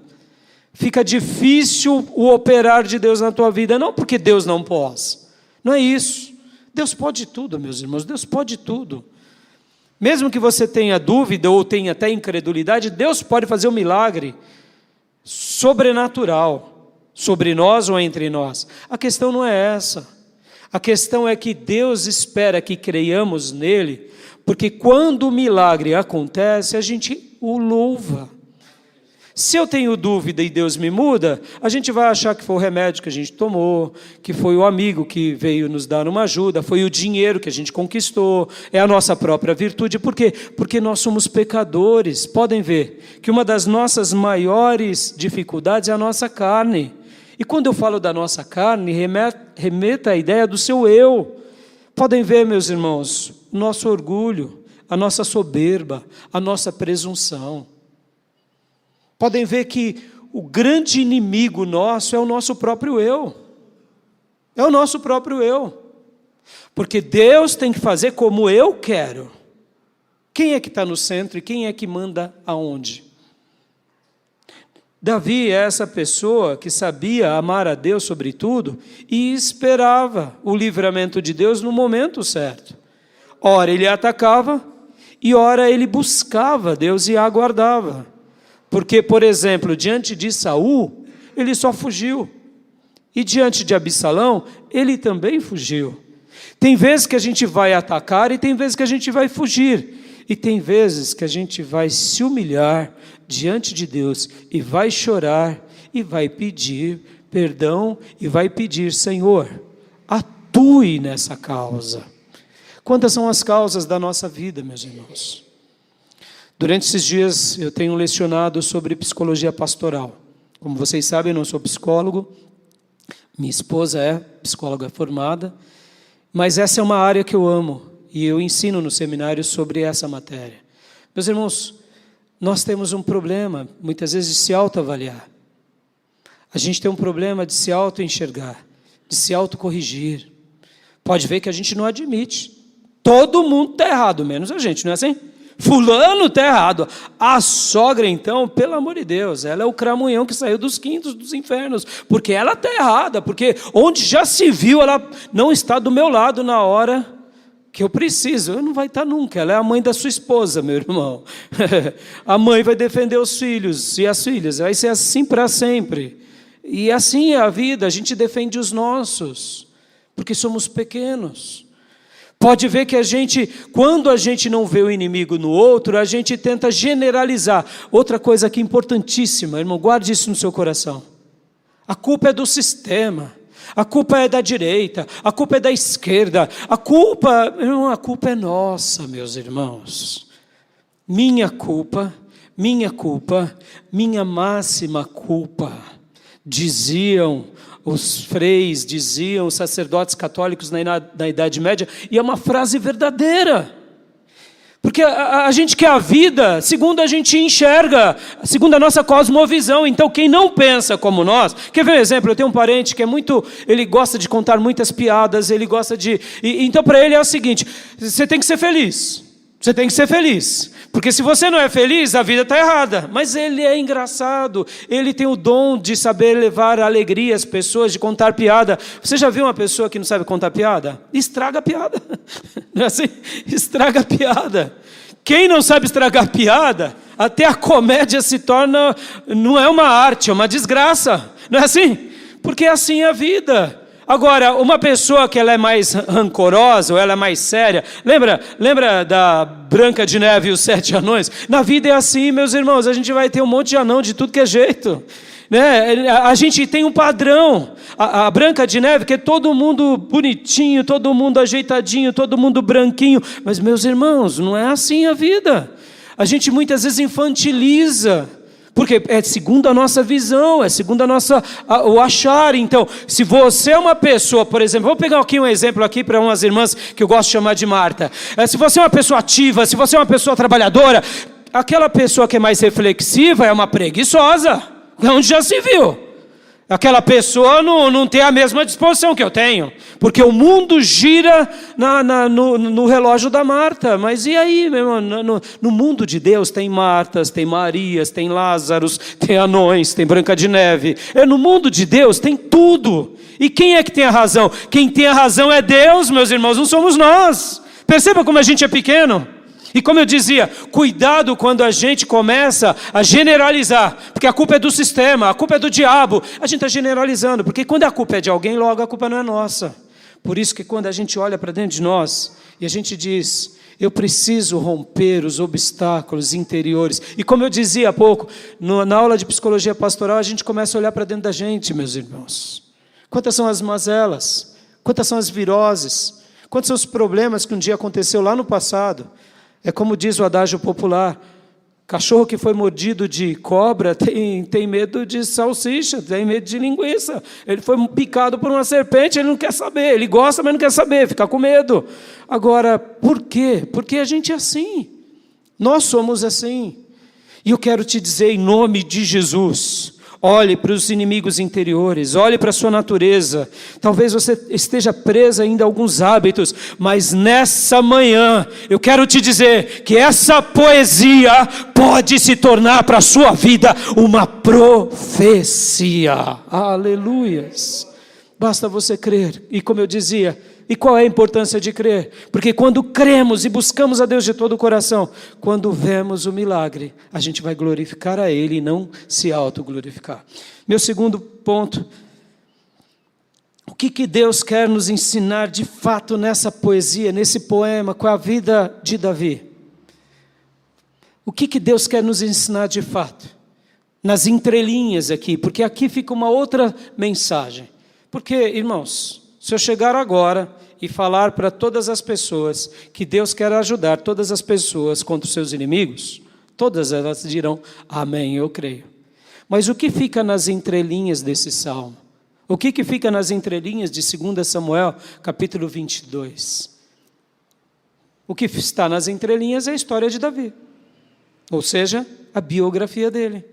fica difícil o operar de Deus na tua vida. Não porque Deus não possa. Não é isso. Deus pode tudo, meus irmãos. Deus pode tudo. Mesmo que você tenha dúvida ou tenha até incredulidade, Deus pode fazer um milagre sobrenatural sobre nós ou entre nós. A questão não é essa. A questão é que Deus espera que creiamos nele, porque quando o milagre acontece, a gente o louva. Se eu tenho dúvida e Deus me muda, a gente vai achar que foi o remédio que a gente tomou, que foi o amigo que veio nos dar uma ajuda, foi o dinheiro que a gente conquistou, é a nossa própria virtude. Por quê? Porque nós somos pecadores. Podem ver que uma das nossas maiores dificuldades é a nossa carne. E quando eu falo da nossa carne, remeta à ideia do seu eu. Podem ver, meus irmãos, o nosso orgulho, a nossa soberba, a nossa presunção. Podem ver que o grande inimigo nosso é o nosso próprio eu. É o nosso próprio eu. Porque Deus tem que fazer como eu quero. Quem é que está no centro e quem é que manda aonde? Davi é essa pessoa que sabia amar a Deus sobre tudo e esperava o livramento de Deus no momento certo. Ora ele atacava e ora ele buscava Deus e aguardava. Porque, por exemplo, diante de Saul, ele só fugiu. E diante de Absalão, ele também fugiu. Tem vezes que a gente vai atacar e tem vezes que a gente vai fugir. E tem vezes que a gente vai se humilhar diante de Deus e vai chorar e vai pedir perdão e vai pedir: Senhor, atue nessa causa. Quantas são as causas da nossa vida, meus irmãos? Durante esses dias eu tenho lecionado sobre psicologia pastoral. Como vocês sabem, eu não sou psicólogo, minha esposa é psicóloga formada, mas essa é uma área que eu amo e eu ensino no seminário sobre essa matéria. Meus irmãos, nós temos um problema, muitas vezes, de se autoavaliar. A gente tem um problema de se auto-enxergar. de se autocorrigir. Pode ver que a gente não admite. Todo mundo está errado, menos a gente, não é assim? Fulano está errado. A sogra, então, pelo amor de Deus, ela é o cramunhão que saiu dos quintos dos infernos, porque ela está errada, porque onde já se viu, ela não está do meu lado na hora que eu preciso. Ela não vai estar nunca, ela é a mãe da sua esposa, meu irmão. A mãe vai defender os filhos e as filhas, vai ser assim para sempre. E assim é a vida, a gente defende os nossos, porque somos pequenos. Pode ver que quando a gente não vê o inimigo no outro, a gente tenta generalizar. Outra coisa aqui importantíssima, irmão, guarde isso no seu coração. A culpa é do sistema, a culpa é da direita, a culpa é da esquerda, a culpa é nossa, meus irmãos. Minha culpa, minha máxima culpa, diziam os freis, diziam os sacerdotes católicos na Idade Média, e é uma frase verdadeira, porque a gente quer a vida segundo a gente enxerga, segundo a nossa cosmovisão. Então quem não pensa como nós, quer ver um exemplo? Eu tenho um parente que ele gosta de contar muitas piadas, então para ele é o seguinte: você tem que ser feliz, porque se você não é feliz, a vida está errada. Mas ele é engraçado, ele tem o dom de saber levar alegria às pessoas, de contar piada. Você já viu uma pessoa que não sabe contar piada? Estraga a piada, não é assim? Estraga a piada. Quem não sabe estragar piada, até a comédia se torna, não é uma arte, é uma desgraça, não é assim? Porque assim é a vida. Agora, uma pessoa que ela é mais rancorosa, ou ela é mais séria, lembra da Branca de Neve e os 7 anões? Na vida é assim, meus irmãos, a gente vai ter um monte de anão de tudo que é jeito, né? A gente tem um padrão. A Branca de Neve, que é todo mundo bonitinho, todo mundo ajeitadinho, todo mundo branquinho, mas meus irmãos, não é assim a vida. A gente muitas vezes infantiliza, porque é segundo a nossa visão, é segundo o achar. Então, se você é uma pessoa, por exemplo, vou pegar aqui um exemplo aqui para umas irmãs que eu gosto de chamar de Marta. Se você é uma pessoa ativa, se você é uma pessoa trabalhadora, aquela pessoa que é mais reflexiva é uma preguiçosa, onde já se viu. Aquela pessoa não tem a mesma disposição que eu tenho, porque o mundo gira no relógio da Marta. Mas e aí, meu irmão? No mundo de Deus tem Martas, tem Marias, tem Lázaros, tem anões, tem Branca de Neve. No mundo de Deus tem tudo. E quem é que tem a razão? Quem tem a razão é Deus, meus irmãos, não somos nós. Perceba como a gente é pequeno. E como eu dizia, cuidado quando a gente começa a generalizar, porque a culpa é do sistema, a culpa é do diabo. A gente está generalizando, porque quando a culpa é de alguém, logo a culpa não é nossa. Por isso que quando a gente olha para dentro de nós e a gente diz: eu preciso romper os obstáculos interiores. E como eu dizia há pouco, na aula de psicologia pastoral, a gente começa a olhar para dentro da gente, meus irmãos. Quantas são as mazelas? Quantas são as viroses? Quantos são os problemas que um dia aconteceu lá no passado? É como diz o adágio popular: cachorro que foi mordido de cobra tem medo de salsicha, tem medo de linguiça. Ele foi picado por uma serpente, ele não quer saber. Ele gosta, mas não quer saber, fica com medo. Agora, por quê? Porque a gente é assim. Nós somos assim. E eu quero te dizer, em nome de Jesus, olhe para os inimigos interiores, olhe para a sua natureza. Talvez você esteja presa ainda a alguns hábitos, mas nessa manhã eu quero te dizer que essa poesia pode se tornar para a sua vida uma profecia. Aleluias! Basta você crer. E como eu dizia, e qual é a importância de crer? Porque quando cremos e buscamos a Deus de todo o coração, quando vemos o milagre, a gente vai glorificar a Ele e não se autoglorificar. Meu segundo ponto: o que Deus quer nos ensinar de fato nessa poesia, nesse poema, com a vida de Davi? O que Deus quer nos ensinar de fato? Nas entrelinhas aqui, porque aqui fica uma outra mensagem. Porque, irmãos, se eu chegar agora e falar para todas as pessoas que Deus quer ajudar todas as pessoas contra os seus inimigos, todas elas dirão: amém, eu creio. Mas o que fica nas entrelinhas desse salmo? O que fica nas entrelinhas de 2 Samuel, capítulo 22? O que está nas entrelinhas é a história de Davi, ou seja, a biografia dele.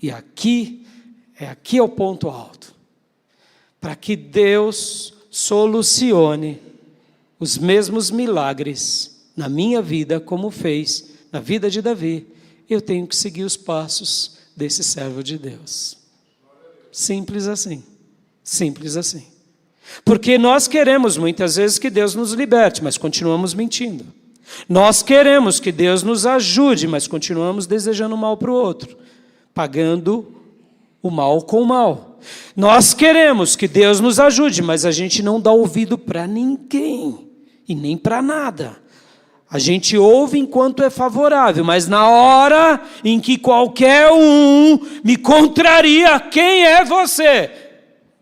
E aqui é o ponto alto. para que Deus solucione os mesmos milagres na minha vida, como fez na vida de Davi, eu tenho que seguir os passos desse servo de Deus. Simples assim. Simples assim. Porque nós queremos muitas vezes que Deus nos liberte, mas continuamos mentindo. Nós queremos que Deus nos ajude, mas continuamos desejando mal para o outro, pagando o mal com o mal. Nós queremos que Deus nos ajude, mas a gente não dá ouvido para ninguém e nem para nada. A gente ouve enquanto é favorável, mas na hora em que qualquer um me contraria, quem é você,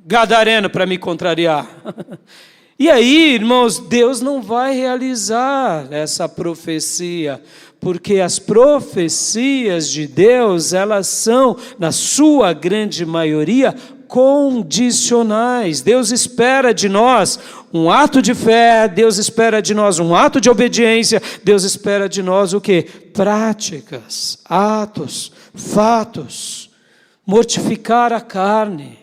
gadareno, para me contrariar? E aí, irmãos, Deus não vai realizar essa profecia, porque as profecias de Deus, elas são, na sua grande maioria, condicionais. Deus espera de nós um ato de fé, Deus espera de nós um ato de obediência, Deus espera de nós o quê? Práticas, atos, fatos, mortificar a carne.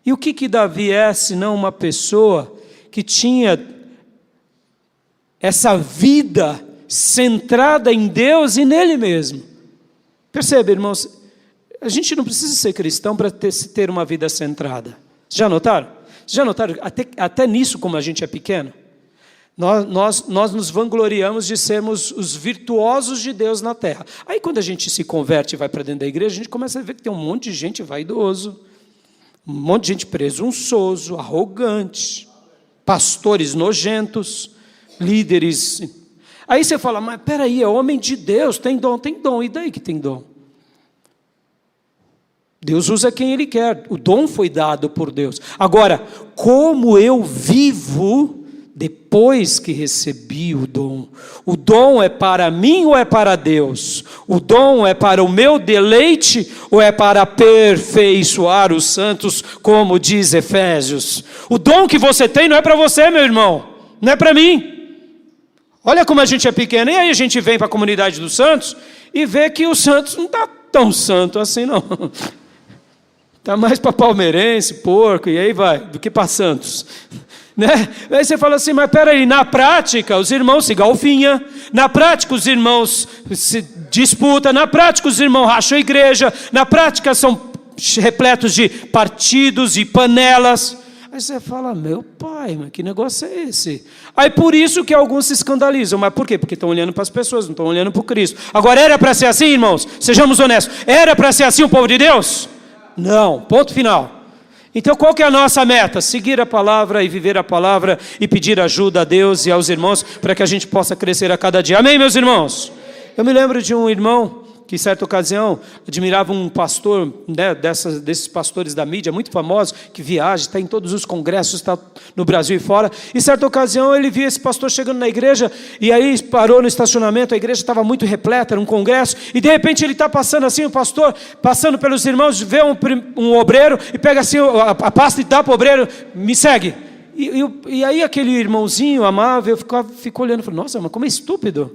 E o que Davi é, senão uma pessoa que tinha essa vida centrada em Deus e nele mesmo? Percebe, irmãos? A gente não precisa ser cristão para ter uma vida centrada. Já notaram? Já notaram? Até nisso, como a gente é pequeno, nós nos vangloriamos de sermos os virtuosos de Deus na terra. Aí quando a gente se converte e vai para dentro da igreja, a gente começa a ver que tem um monte de gente vaidoso, um monte de gente presunçoso, arrogante, pastores nojentos, líderes. Aí você fala, mas peraí, é homem de Deus, tem dom, e daí que tem dom? Deus usa quem Ele quer, o dom foi dado por Deus. Agora, como eu vivo depois que recebi o dom? O dom é para mim ou é para Deus? O dom é para o meu deleite ou é para aperfeiçoar os santos, como diz Efésios? O dom que você tem não é para você, meu irmão, não é para mim. Olha como a gente é pequeno, e aí a gente vem para a comunidade dos santos e vê que os santos não está tão santo assim não. Está mais para palmeirense, porco, e aí vai, do que para santos. Né? Aí você fala assim, mas peraí, na prática os irmãos se galfinham, na prática os irmãos se disputam, na prática os irmãos racham a igreja, na prática são repletos de partidos e panelas. Aí você fala, meu pai, mas que negócio é esse? Aí por isso que alguns se escandalizam. Mas por quê? Porque estão olhando para as pessoas, não estão olhando para o Cristo. Agora, era para ser assim, irmãos? Sejamos honestos. Era para ser assim o povo de Deus? Não, ponto final. Então qual que é a nossa meta? Seguir a palavra e viver a palavra e pedir ajuda a Deus e aos irmãos para que a gente possa crescer a cada dia. Amém, meus irmãos? Eu me lembro de um irmão que, em certa ocasião, admirava um pastor, né, desses pastores da mídia, muito famoso, que viaja, está em todos os congressos, está no Brasil e fora. Em certa ocasião, ele via esse pastor chegando na igreja, e aí parou no estacionamento, a igreja estava muito repleta, era um congresso, e de repente ele está passando assim, o pastor, passando pelos irmãos, vê um obreiro, e pega assim a pasta e dá para o obreiro, me segue. E aí aquele irmãozinho amável ficou olhando e falou, nossa, mas como é estúpido.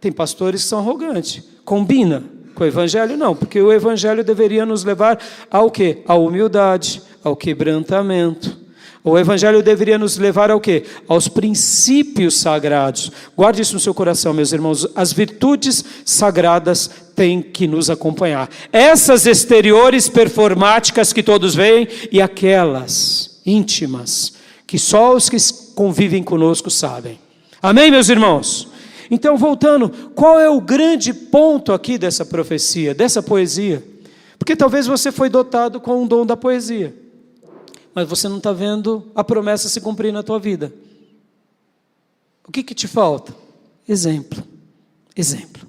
Tem pastores que são arrogantes. Combina com o evangelho? Não, porque o evangelho deveria nos levar ao quê? À humildade, ao quebrantamento. O evangelho deveria nos levar ao quê? Aos princípios sagrados. Guarde isso no seu coração, meus irmãos. As virtudes sagradas têm que nos acompanhar. Essas exteriores performáticas que todos veem e aquelas íntimas que só os que convivem conosco sabem. Amém, meus irmãos? Então, voltando, qual é o grande ponto aqui dessa profecia, dessa poesia? Porque talvez você foi dotado com um dom da poesia, mas você não está vendo a promessa se cumprir na tua vida. O que te falta? Exemplo. Exemplo.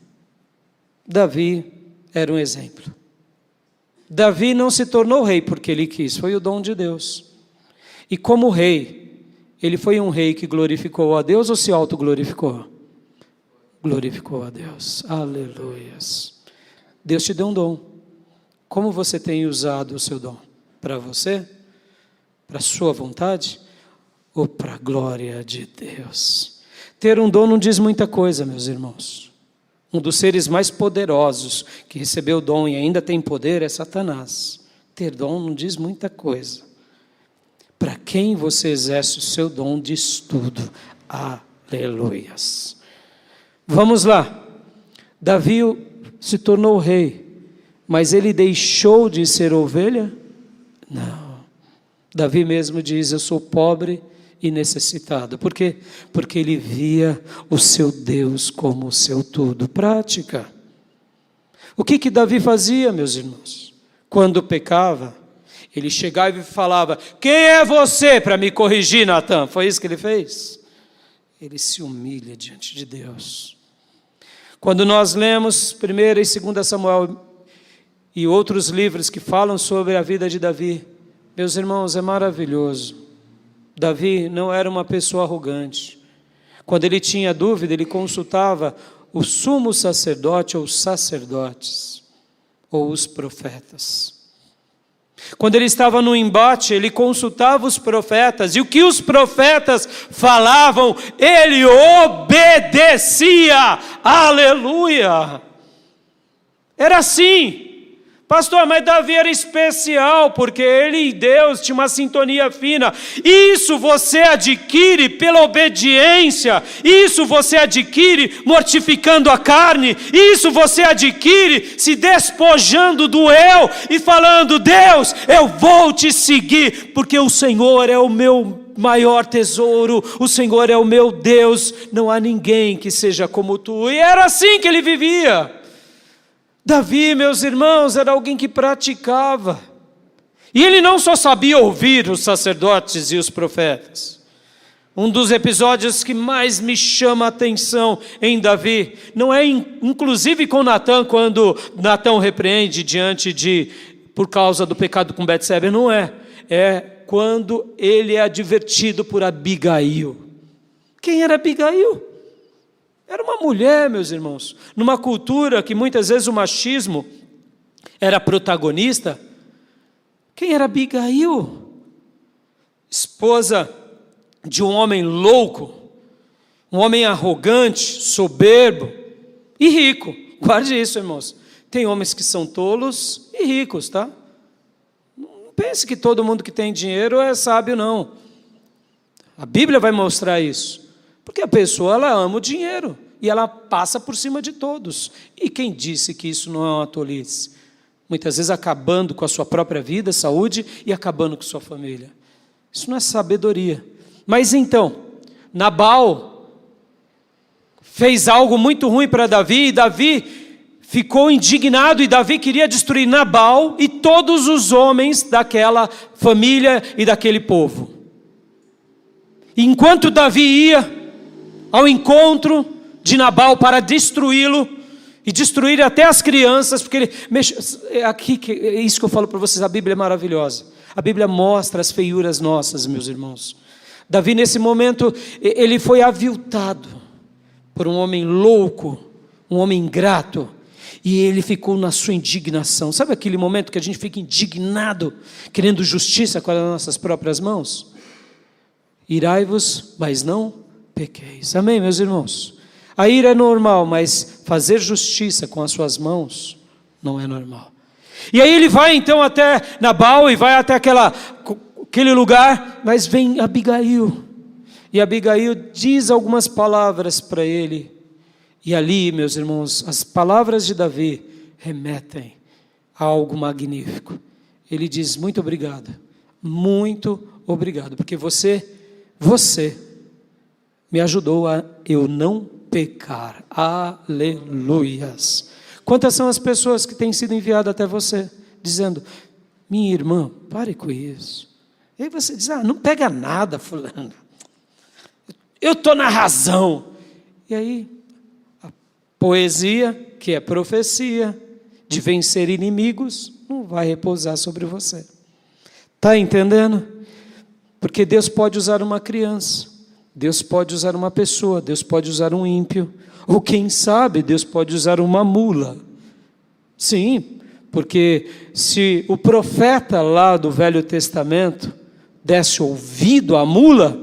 Davi era um exemplo. Davi não se tornou rei porque ele quis, foi o dom de Deus. E como rei, ele foi um rei que glorificou a Deus ou se autoglorificou? Glorificou a Deus, aleluias. Deus te deu um dom. Como você tem usado o seu dom? Para você? Para a sua vontade? Ou para a glória de Deus? Ter um dom não diz muita coisa, meus irmãos. Um dos seres mais poderosos que recebeu o dom e ainda tem poder é Satanás. Ter dom não diz muita coisa. para quem você exerce o seu dom de estudo. Aleluias. Vamos lá. Davi se tornou rei, mas ele deixou de ser ovelha? Não. Davi mesmo diz: eu sou pobre e necessitado. Por quê? Porque ele via o seu Deus como o seu tudo. Prática. O que Davi fazia, meus irmãos? Quando pecava, ele chegava e falava: quem é você para me corrigir, Natan? Foi isso que ele fez? Ele se humilha diante de Deus. Quando nós lemos 1 e 2 Samuel e outros livros que falam sobre a vida de Davi, meus irmãos, é maravilhoso. Davi não era uma pessoa arrogante. Quando ele tinha dúvida, ele consultava o sumo sacerdote ou os sacerdotes, ou os profetas. Quando ele estava no embate, ele consultava os profetas, e o que os profetas falavam, ele obedecia. Aleluia! Era assim. Pastor, mas Davi era especial, porque ele e Deus tinham uma sintonia fina. Isso você adquire pela obediência. Isso você adquire mortificando a carne. Isso você adquire se despojando do eu e falando: Deus, eu vou te seguir, porque o Senhor é o meu maior tesouro, o Senhor é o meu Deus, não há ninguém que seja como tu. E era assim que ele vivia. Davi, meus irmãos, era alguém que praticava. E ele não só sabia ouvir os sacerdotes e os profetas. Um dos episódios que mais me chama a atenção em Davi, não é inclusive com Natan, quando Natan o repreende por causa do pecado com Betsebe, não é. É quando ele é advertido por Abigail. Quem era Abigail? Era uma mulher, meus irmãos, numa cultura que muitas vezes o machismo era protagonista. Quem era Abigail? Esposa de um homem louco, um homem arrogante, soberbo e rico. Guarde isso, irmãos. Tem homens que são tolos e ricos, tá? Não pense que todo mundo que tem dinheiro é sábio, não. A Bíblia vai mostrar isso. Porque a pessoa, ela ama o dinheiro e ela passa por cima de todos. E quem disse que isso não é uma tolice? Muitas vezes acabando com a sua própria vida, saúde, e acabando com sua família. Isso não é sabedoria. Mas então, Nabal fez algo muito ruim para Davi, e Davi ficou indignado, e Davi queria destruir Nabal e todos os homens daquela família e daquele povo. E enquanto Davi ia ao encontro de Nabal para destruí-lo, e destruir até as crianças, porque ele é isso que eu falo para vocês, a Bíblia é maravilhosa. A Bíblia mostra as feiuras nossas, meus irmãos. Davi, nesse momento, ele foi aviltado por um homem louco, um homem ingrato, e ele ficou na sua indignação. Sabe aquele momento que a gente fica indignado, querendo justiça com as nossas próprias mãos? Irai-vos, mas não pequeis. Amém, meus irmãos? A ira é normal, mas fazer justiça com as suas mãos não é normal. E aí ele vai então até Nabal e vai até aquele lugar, mas vem Abigail. E Abigail diz algumas palavras para ele. E ali, meus irmãos, as palavras de Davi remetem a algo magnífico. Ele diz: muito obrigado, porque você me ajudou a eu não pecar. Aleluias. Quantas são as pessoas que têm sido enviadas até você, dizendo: minha irmã, pare com isso. E aí você diz: não pega nada, fulano. Eu estou na razão. E aí, a poesia, que é profecia, de vencer inimigos, não vai repousar sobre você. Está entendendo? Porque Deus pode usar uma criança, Deus pode usar uma pessoa, Deus pode usar um ímpio, ou quem sabe Deus pode usar uma mula. Sim, porque se o profeta lá do Velho Testamento desse ouvido à mula,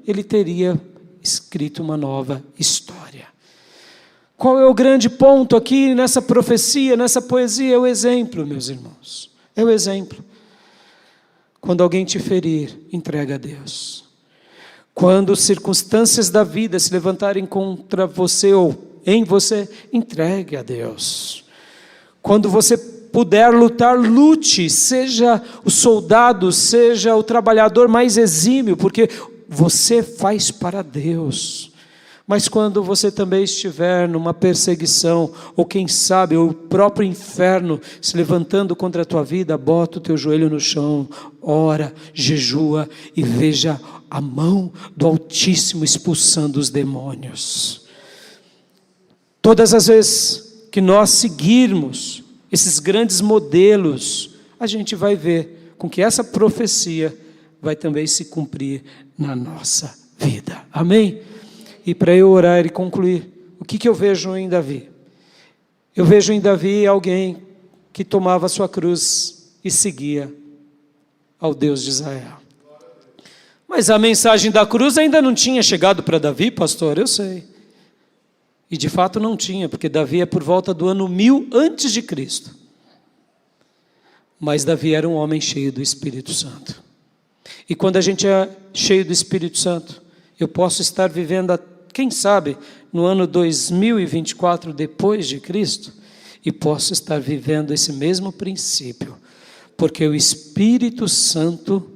ele teria escrito uma nova história. Qual é o grande ponto aqui nessa profecia, nessa poesia? É o exemplo, meus irmãos. É o exemplo. Quando alguém te ferir, entrega a Deus. Quando circunstâncias da vida se levantarem contra você ou em você, entregue a Deus. Quando você puder lutar, lute, seja o soldado, seja o trabalhador mais exímio, porque você faz para Deus. Mas quando você também estiver numa perseguição, ou quem sabe o próprio inferno se levantando contra a tua vida, bota o teu joelho no chão, ora, jejua e veja a mão do Altíssimo expulsando os demônios. Todas as vezes que nós seguirmos esses grandes modelos, a gente vai ver com que essa profecia vai também se cumprir na nossa vida. Amém? E para eu orar e concluir, o que eu vejo em Davi? Eu vejo em Davi alguém que tomava a sua cruz e seguia ao Deus de Israel. Mas a mensagem da cruz ainda não tinha chegado para Davi, pastor, eu sei. E de fato não tinha, porque Davi é por volta do ano 1000 antes de Cristo. Mas Davi era um homem cheio do Espírito Santo. E quando a gente é cheio do Espírito Santo, eu posso estar vivendo, quem sabe, no ano 2024 depois de Cristo, e posso estar vivendo esse mesmo princípio, porque o Espírito Santo,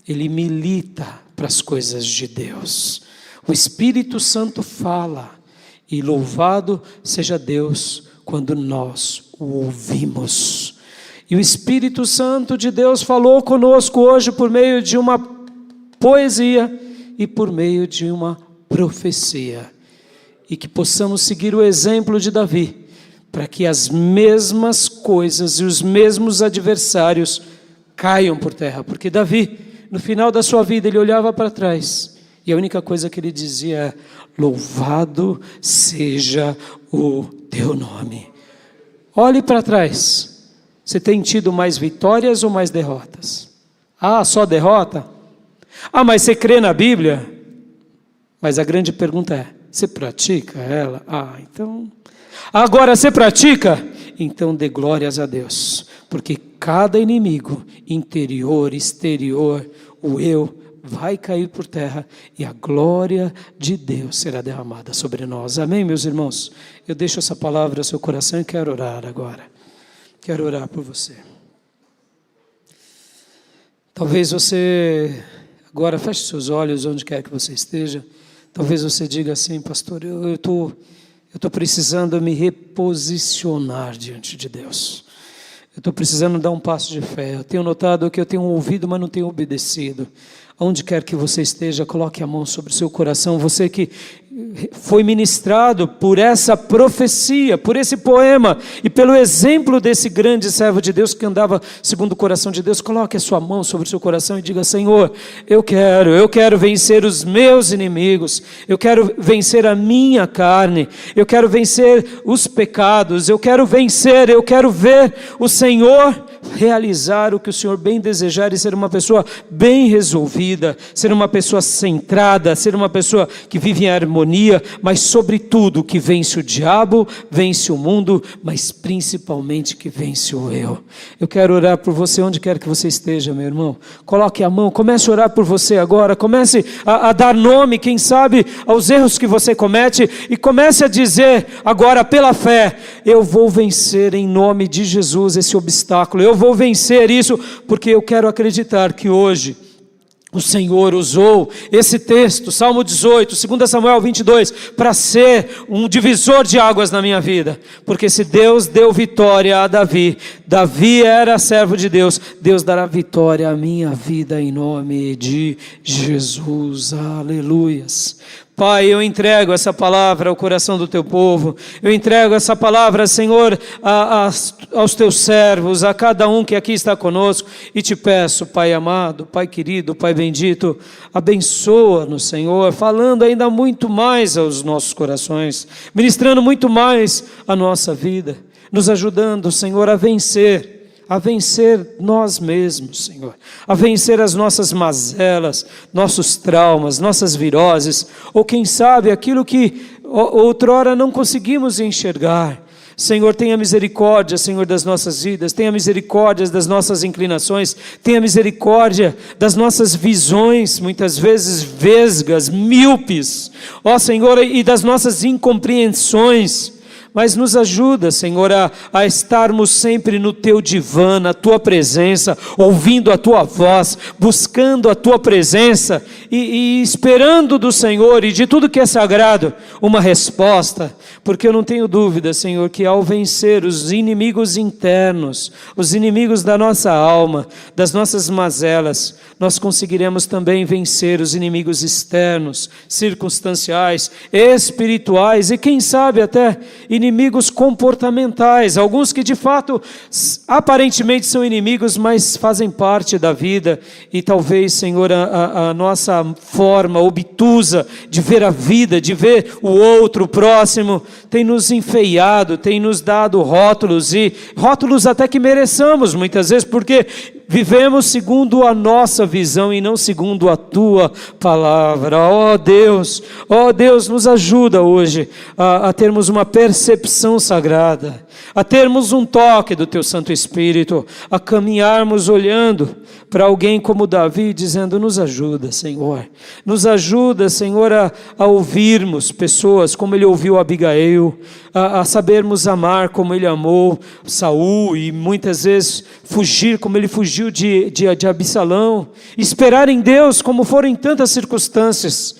ele milita para as coisas de Deus. O Espírito Santo fala, e louvado seja Deus quando nós o ouvimos. E o Espírito Santo de Deus falou conosco hoje por meio de uma poesia e por meio de uma profecia. E que possamos seguir o exemplo de Davi, para que as mesmas coisas e os mesmos adversários caiam por terra. Porque Davi, no final da sua vida, ele olhava para trás e a única coisa que ele dizia é: louvado seja o teu nome. Olhe para trás. Você tem tido mais vitórias ou mais derrotas? Ah, só derrota? Ah, mas você crê na Bíblia? Mas a grande pergunta é: você pratica ela? Ah, então... Agora você pratica? Então dê glórias a Deus. Porque cada inimigo, interior, exterior, o eu, vai cair por terra e a glória de Deus será derramada sobre nós. Amém, meus irmãos? Eu deixo essa palavra no seu coração e quero orar agora. Quero orar por você. Talvez você, agora feche seus olhos onde quer que você esteja. Talvez você diga assim: pastor, eu estou precisando me reposicionar diante de Deus. Eu estou precisando dar um passo de fé. Eu tenho notado que eu tenho ouvido, mas não tenho obedecido. Onde quer que você esteja, coloque a mão sobre o seu coração. Você que foi ministrado por essa profecia, por esse poema e pelo exemplo desse grande servo de Deus que andava segundo o coração de Deus, coloque a sua mão sobre o seu coração e diga: Senhor, eu quero vencer os meus inimigos, eu quero vencer a minha carne, eu quero vencer os pecados, eu quero ver o Senhor realizar o que o Senhor bem desejar e ser uma pessoa bem resolvida, ser uma pessoa centrada, ser uma pessoa que vive em harmonia, mas sobretudo que vence o diabo, vence o mundo, mas principalmente que vence o eu. Eu quero orar por você onde quer que você esteja, meu irmão. Coloque a mão, comece a orar por você agora, comece a dar nome, quem sabe, aos erros que você comete e comece a dizer agora pela fé: eu vou vencer em nome de Jesus esse obstáculo, eu vou vencer isso, porque eu quero acreditar que hoje o Senhor usou esse texto, Salmo 18, 2 Samuel 22, para ser um divisor de águas na minha vida. Porque se Deus deu vitória a Davi, Davi era servo de Deus, Deus dará vitória à minha vida em nome de Jesus. Aleluias. Pai, eu entrego essa palavra ao coração do teu povo, eu entrego essa palavra, Senhor, aos teus servos, a cada um que aqui está conosco, e te peço, Pai amado, Pai querido, Pai bendito, abençoa-nos, Senhor, falando ainda muito mais aos nossos corações, ministrando muito mais a nossa vida, nos ajudando, Senhor, a vencer nós mesmos, Senhor, a vencer as nossas mazelas, nossos traumas, nossas viroses, ou quem sabe aquilo que outrora não conseguimos enxergar, Senhor, tenha misericórdia, Senhor, das nossas vidas, tenha misericórdia das nossas inclinações, tenha misericórdia das nossas visões, muitas vezes vesgas, míopes, ó Senhor, e das nossas incompreensões. Mas nos ajuda, Senhor, a estarmos sempre no Teu divã, na Tua presença, ouvindo a Tua voz, buscando a Tua presença e esperando do Senhor e de tudo que é sagrado, uma resposta, porque eu não tenho dúvida, Senhor, que ao vencer os inimigos internos, os inimigos da nossa alma, das nossas mazelas, nós conseguiremos também vencer os inimigos externos, circunstanciais, espirituais e quem sabe até inimigos comportamentais, alguns que de fato aparentemente são inimigos, mas fazem parte da vida e talvez, Senhor, a nossa forma obtusa de ver a vida, de ver o outro, o próximo, tem nos enfeiado, tem nos dado rótulos e rótulos até que mereçamos muitas vezes, porque vivemos segundo a nossa visão e não segundo a Tua palavra. Ó Deus, nos ajuda hoje a termos uma percepção sagrada, a termos um toque do Teu Santo Espírito, a caminharmos olhando para alguém como Davi, dizendo: nos ajuda, Senhor, a ouvirmos pessoas como ele ouviu Abigail, a sabermos amar como ele amou Saul e muitas vezes fugir como ele fugiu de Absalão, esperar em Deus como foram em tantas circunstâncias,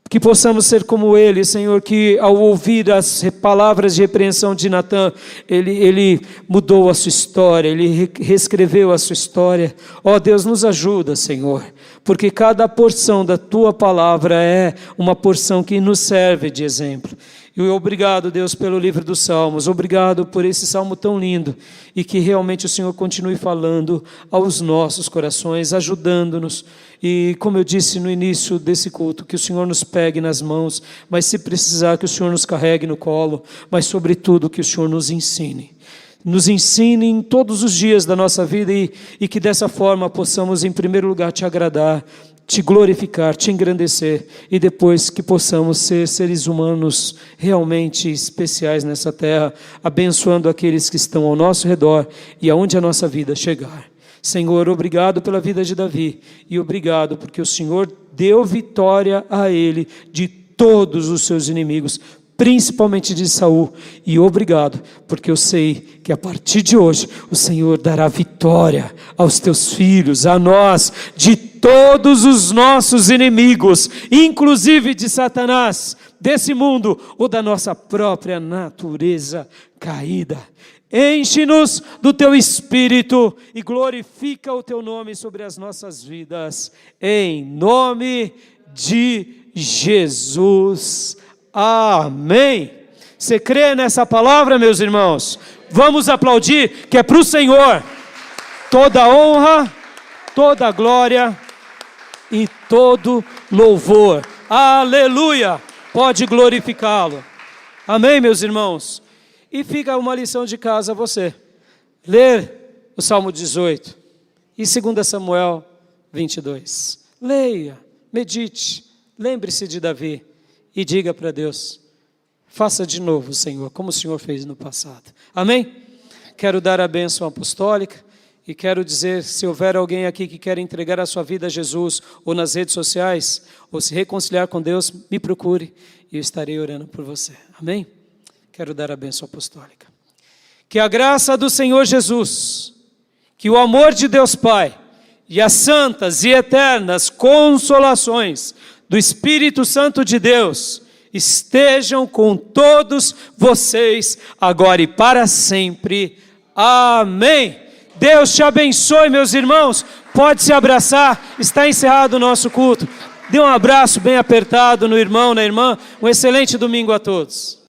que possamos ser como ele, Senhor, que ao ouvir as palavras de repreensão de Natã, ele mudou a sua história, ele reescreveu a sua história. Ó Deus, nos ajuda, Senhor, porque cada porção da Tua palavra é uma porção que nos serve de exemplo. E obrigado, Deus, pelo livro dos Salmos, obrigado por esse salmo tão lindo, e que realmente o Senhor continue falando aos nossos corações, ajudando-nos, e como eu disse no início desse culto, que o Senhor nos pegue nas mãos, mas se precisar que o Senhor nos carregue no colo, mas sobretudo que o Senhor nos ensine em todos os dias da nossa vida, e que dessa forma possamos em primeiro lugar Te agradar, Te glorificar, Te engrandecer, e depois que possamos ser seres humanos realmente especiais nessa terra, abençoando aqueles que estão ao nosso redor e aonde a nossa vida chegar. Senhor, obrigado pela vida de Davi, e obrigado porque o Senhor deu vitória a ele de todos os seus inimigos, principalmente de Saul, e obrigado, porque eu sei que a partir de hoje, o Senhor dará vitória aos Teus filhos, a nós, de todos os nossos inimigos, inclusive de Satanás, desse mundo, ou da nossa própria natureza caída. Enche-nos do Teu Espírito, e glorifica o Teu nome sobre as nossas vidas, em nome de Jesus. Amém. Você crê nessa palavra, meus irmãos? Vamos aplaudir, que é para o Senhor toda honra, toda glória e todo louvor. Aleluia! Pode glorificá-lo. Amém, meus irmãos? E fica uma lição de casa a você. Ler o Salmo 18 e 2 Samuel 22. Leia, medite, lembre-se de Davi. E diga para Deus: faça de novo, Senhor, como o Senhor fez no passado. Amém? Quero dar a bênção apostólica e quero dizer, se houver alguém aqui que quer entregar a sua vida a Jesus, ou nas redes sociais, ou se reconciliar com Deus, me procure e eu estarei orando por você. Amém? Quero dar a bênção apostólica. Que a graça do Senhor Jesus, que o amor de Deus Pai e as santas e eternas consolações do Espírito Santo de Deus estejam com todos vocês, agora e para sempre. Amém. Deus te abençoe, meus irmãos. Pode se abraçar. Está encerrado o nosso culto. Dê um abraço bem apertado no irmão, na irmã. Um excelente domingo a todos.